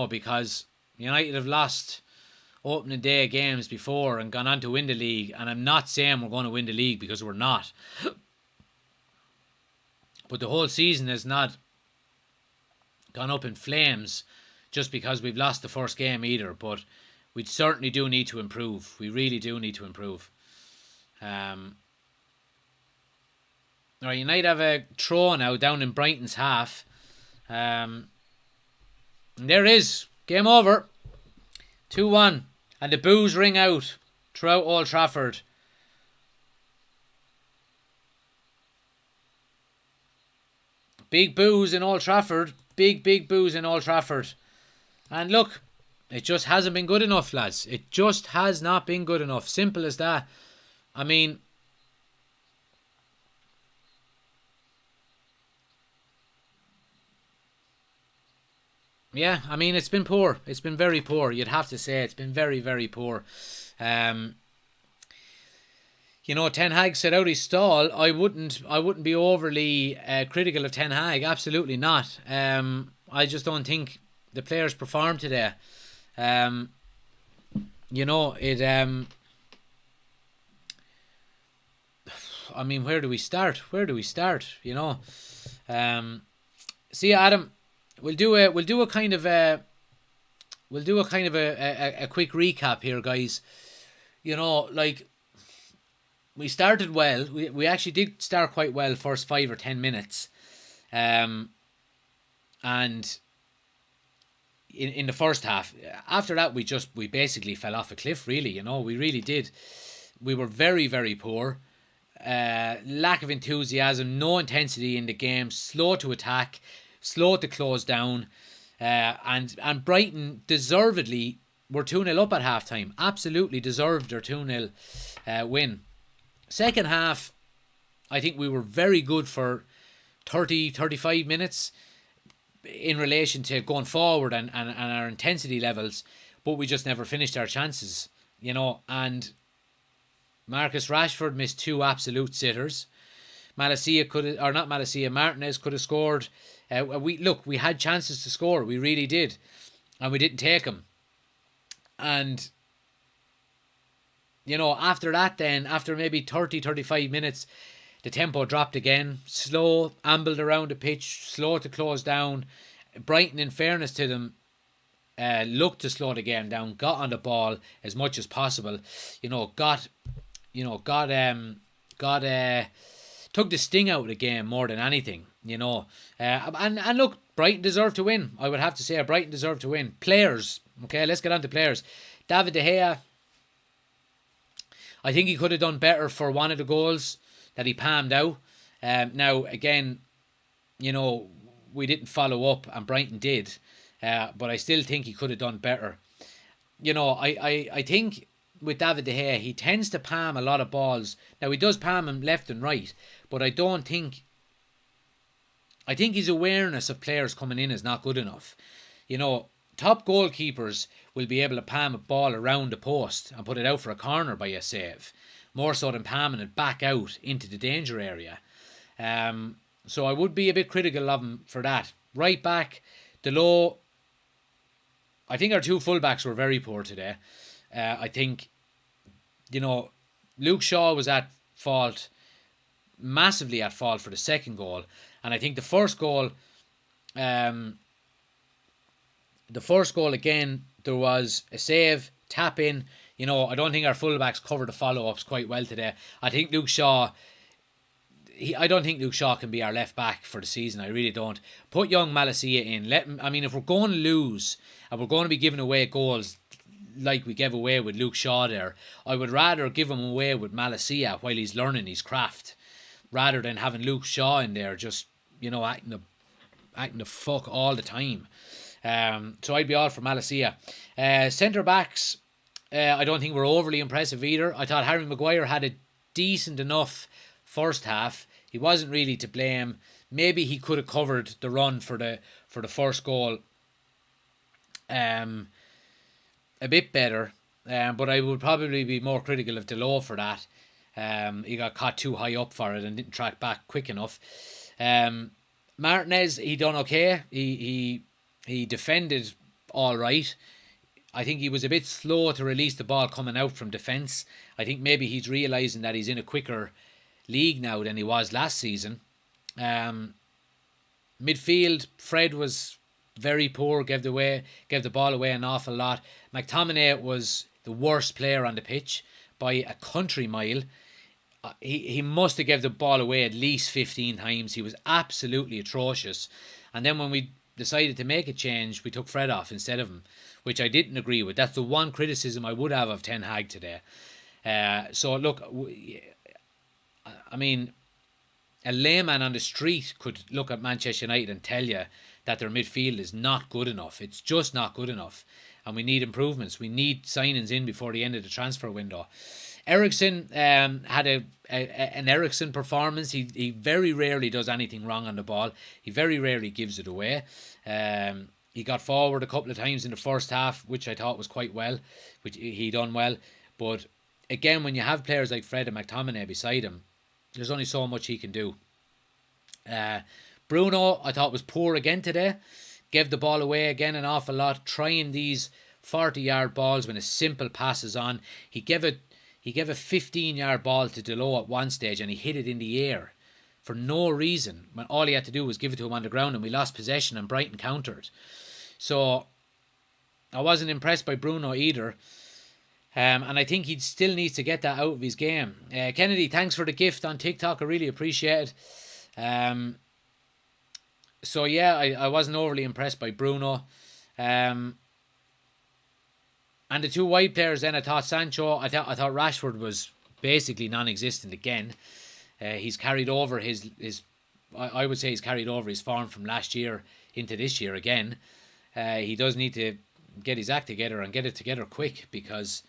because United have lost opening day games before and gone on to win the league. And I'm not saying we're going to win the league, because we're not. But the whole season has not gone up in flames just because we've lost the first game either. But we certainly do need to improve. We really do need to improve. Alright, United have a throw now down in Brighton's half. And there it is. Game over. 2-1. And the boos ring out throughout Old Trafford. Big boos in Old Trafford. Big boos in Old Trafford. And look, it just hasn't been good enough, lads. It just has not been good enough. Simple as that. I mean, yeah, it's been poor. It's been very poor. You'd have to say it's been very, very poor. Ten Hag set out his stall. I wouldn't be overly critical of Ten Hag. Absolutely not. I just don't think the players performed today. Where do we start? See, Adam, we'll do a kind of a quick recap here, guys. We started well. We actually did start quite well first 5 or 10 minutes. And in the first half, after that we basically fell off a cliff, really, we really did. We were very, very poor. Lack of enthusiasm, no intensity in the game, slow to attack, slow to close down. And Brighton deservedly were 2-0 up at half time. Absolutely deserved their 2-0 win. Second half, I think we were very good for 30-35 minutes in relation to going forward and our intensity levels, but we just never finished our chances, and Marcus Rashford missed 2 absolute sitters. Martinez could have scored. We had chances to score, we really did, and we didn't take them. And after that then, after maybe 30-35 minutes, the tempo dropped again. Slow, ambled around the pitch, slow to close down. Brighton, in fairness to them, looked to slow the game down, got on the ball as much as possible. Took the sting out of the game more than anything. And look, Brighton deserved to win. I would have to say Brighton deserved to win. Players, okay, let's get on to players. David De Gea, I think he could have done better for one of the goals that he palmed out. Now, again, we didn't follow up and Brighton did. But I still think he could have done better. I think with David De Gea, he tends to palm a lot of balls. Now, he does palm them left and right, but I think his awareness of players coming in is not good enough. Top goalkeepers will be able to palm a ball around the post and put it out for a corner by a save, more so than palming it back out into the danger area. So I would be a bit critical of him for that. Right back, Delo, I think our 2 fullbacks were very poor today. I think, Luke Shaw was at fault, massively at fault for the second goal. And I think the first goal, again, there was a save, tap in. I don't think our fullbacks covered the follow-ups quite well today. I think Luke Shaw, I don't think Luke Shaw can be our left back for the season. I really don't. Put young Malacia in. Let him. I mean, if we're going to lose and we're going to be giving away goals like we gave away with Luke Shaw there, I would rather give him away with Malacia while he's learning his craft, rather than having Luke Shaw in there just, acting the fuck all the time. So I'd be all for Malacia. Centre backs, I don't think were overly impressive either. I thought Harry Maguire had a decent enough first half. He wasn't really to blame. Maybe he could have covered the run for the first goal a bit better, but I would probably be more critical of Delot for that. He got caught too high up for it and didn't track back quick enough. Martinez, he done okay. He defended all right. I think he was a bit slow to release the ball coming out from defence. I think maybe he's realising that he's in a quicker league now than he was last season. Midfield, Fred was very poor, gave the ball away an awful lot. McTominay was the worst player on the pitch by a country mile. He must have gave the ball away at least 15 times. He was absolutely atrocious. And then when we decided to make a change, we took Fred off instead of him, which I didn't agree with. That's the one criticism I would have of Ten Hag today. So look, I mean, a layman on the street could look at Manchester United and tell you that their midfield is not good enough. It's just not good enough. And we need improvements. We need signings in before the end of the transfer window. Eriksen had an Eriksen performance. He very rarely does anything wrong on the ball. He very rarely gives it away. He got forward a couple of times in the first half, which I thought was quite well, which he done well. But again, when you have players like Fred and McTominay beside him, there's only so much he can do. Bruno, I thought, was poor again today. Gave the ball away again an awful lot, trying these 40-yard balls when a simple pass is on. He gave a 15-yard ball to Delot at one stage and he hit it in the air for no reason, when all he had to do was give it to him on the ground, and we lost possession and Brighton countered. So I wasn't impressed by Bruno either. And I think he still needs to get that out of his game. Kennedy, thanks for the gift on TikTok. I really appreciate it. So yeah, I wasn't overly impressed by Bruno. And the two wide players then, I thought Sancho, I thought Rashford was basically non-existent again. He's carried over his I would say he's carried over his form from last year into this year again. He does need to get his act together and get it together quick, because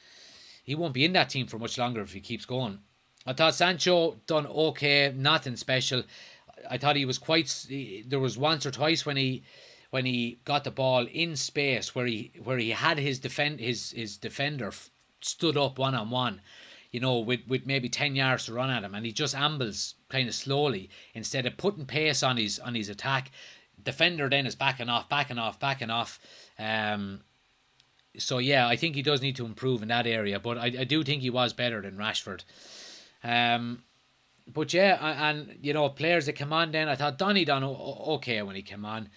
he won't be in that team for much longer if he keeps going. I thought Sancho done okay, nothing special. I thought he was there was once or twice when he got the ball in space where he had his defender stood up one-on-one, with maybe 10 yards to run at him, and he just ambles kind of slowly instead of putting pace on his attack. Defender then is backing off. So yeah, I think he does need to improve in that area, but I do think he was better than Rashford. But yeah, and players that come on then, I thought Donny done okay when he came on.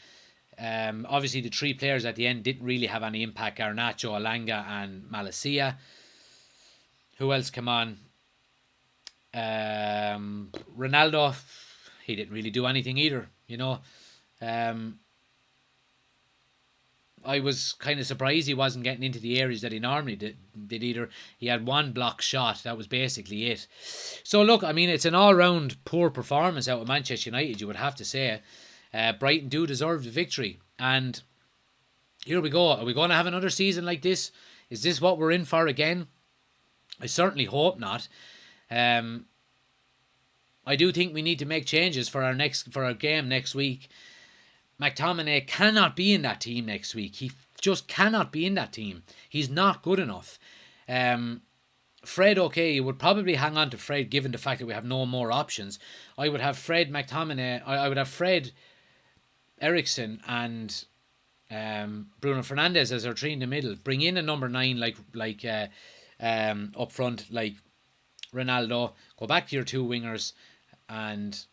Obviously the three players at the end didn't really have any impact: Garnacho, Alanga and Malacia. Who else came on? Ronaldo, he didn't really do anything either, I was kind of surprised he wasn't getting into the areas that he normally did either. He had one block shot, that was basically it. So look, I mean, it's an all-round poor performance out of Manchester United, you would have to say. Brighton do deserve the victory, and here we go. Are we going to have another season like this? Is this what we're in for again? I certainly hope not. I do think we need to make changes for our game next week. McTominay cannot be in that team next week. He just cannot be in that team. He's not good enough. Fred, okay, you would probably hang on to Fred given the fact that we have no more options. I would have Fred, McTominay. I would have Fred, Eriksen and Bruno Fernandes as our three in the middle. Bring in a number 9 like up front, like Ronaldo. Go back to your two wingers and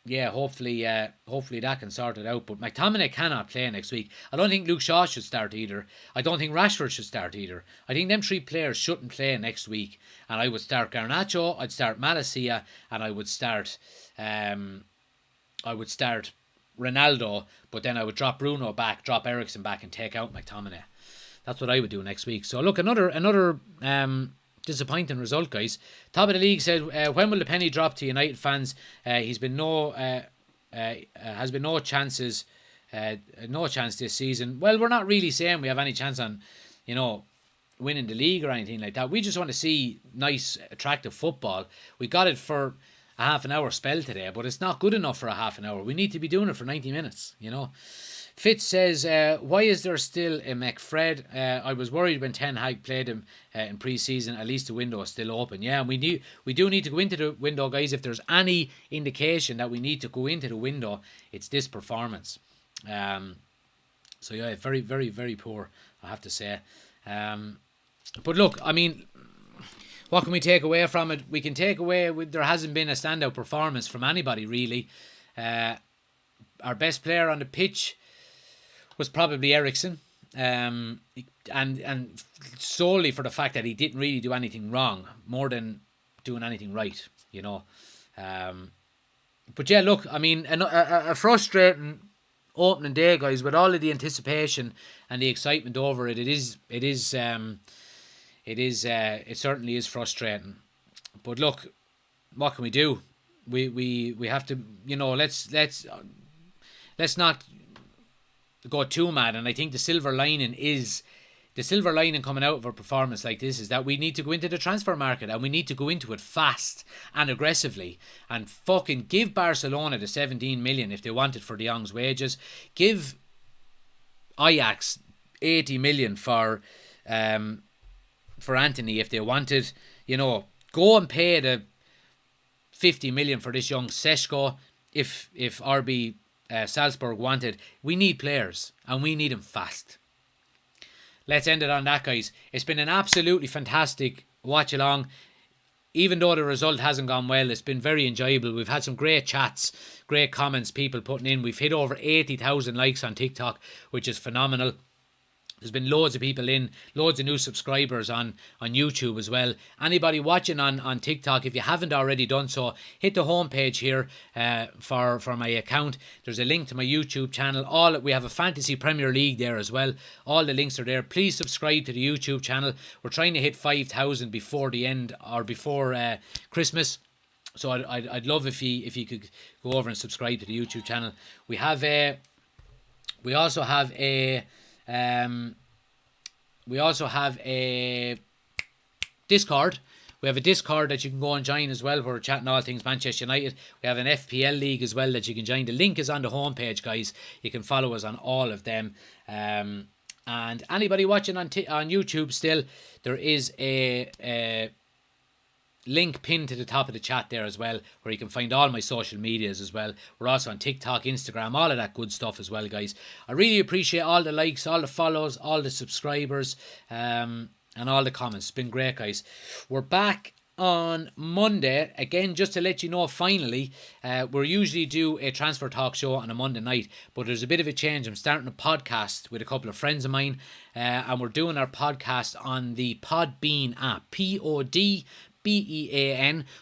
yeah, hopefully that can sort it out. But McTominay cannot play next week. I don't think Luke Shaw should start either. I don't think Rashford should start either. I think them three players shouldn't play next week. And I would start Garnacho, I'd start Malacia, and I would start Ronaldo, but then I would drop Bruno back, drop Eriksen back, and take out McTominay. That's what I would do next week. So look, another disappointing result, guys. Top of the league said, when will the penny drop to United fans? Has been no chances, no chance this season. Well, we're not really saying we have any chance on, winning the league or anything like that. We just want to see nice, attractive football. We got it for a half an hour spell today, but it's not good enough for a half an hour. We need to be doing it for 90 minutes, Fitz says, why is there still a McFred? I was worried when Ten Hag played him in pre-season. At least the window is still open. Yeah, and we do need to go into the window, guys. If there's any indication that we need to go into the window, it's this performance. So yeah, very, very, very poor, I have to say. But look, I mean, what can we take away from it? We can take away there hasn't been a standout performance from anybody, really. Our best player on the pitch was probably Eriksen, and solely for the fact that he didn't really do anything wrong, more than doing anything right, But yeah, look, I mean, a frustrating opening day, guys, with all of the anticipation and the excitement over it. It certainly is frustrating. But look, what can we do? We have to, let's not go too mad. And I think the silver lining coming out of a performance like this is that we need to go into the transfer market, and we need to go into it fast and aggressively, and fucking give Barcelona the 17 million if they want it for De Jong's wages. Give Ajax 80 million for Anthony if they wanted. Go and pay the 50 million for this young Seshko if RB Salzburg wanted. We need players, and we need them fast. Let's end it on that, guys. It's been an absolutely fantastic watch along. Even though the result hasn't gone well, it's been very enjoyable. We've had some great chats, great comments, people putting in. We've hit over 80,000 likes on TikTok, which is phenomenal. There's been loads of people in, loads of new subscribers on YouTube as well. Anybody watching on TikTok, if you haven't already done so, hit the homepage here for my account. There's a link to my YouTube channel. We have a Fantasy Premier League there as well. All the links are there. Please subscribe to the YouTube channel. We're trying to hit 5,000 before the end, or before Christmas. So I'd love if you could go over and subscribe to the YouTube channel. We also have a Discord. We have a Discord that you can go and join as well, where we're chatting all things Manchester United. We have an FPL league as well that you can join. The link is on the homepage, guys. You can follow us on all of them. And anybody watching on YouTube still, there is a link pinned to the top of the chat there as well, where you can find all my social medias as well. We're also on TikTok, Instagram, all of that good stuff as well, guys. I really appreciate all the likes, all the follows, all the subscribers, and all the comments. It's been great, guys. We're back on Monday again, just to let you know, finally, we usually do a transfer talk show on a Monday night, but there's a bit of a change. I'm starting a podcast with a couple of friends of mine, and we're doing our podcast on the Podbean app, Podbean.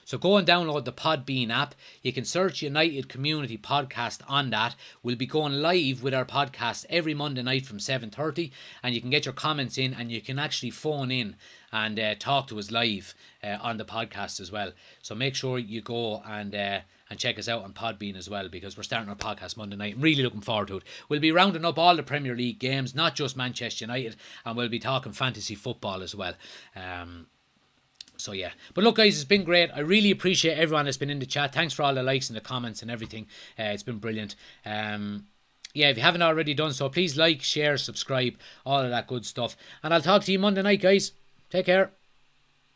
So go and download the Podbean app. You can search United Community Podcast on that. We'll be going live with our podcast every Monday night from 7:30, and you can get your comments in, and you can actually phone in and talk to us live on the podcast as well. So make sure you go and check us out on Podbean as well, because we're starting our podcast Monday night. I'm really looking forward to it. We'll be rounding up all the Premier League games, not just Manchester United, and we'll be talking fantasy football as well. So yeah, but look, guys, it's been great. I really appreciate everyone that's been in the chat. Thanks for all the likes and the comments and everything. It's been brilliant. Yeah, if you haven't already done so, please like, share, subscribe, all of that good stuff. And I'll talk to you Monday night, guys. Take care.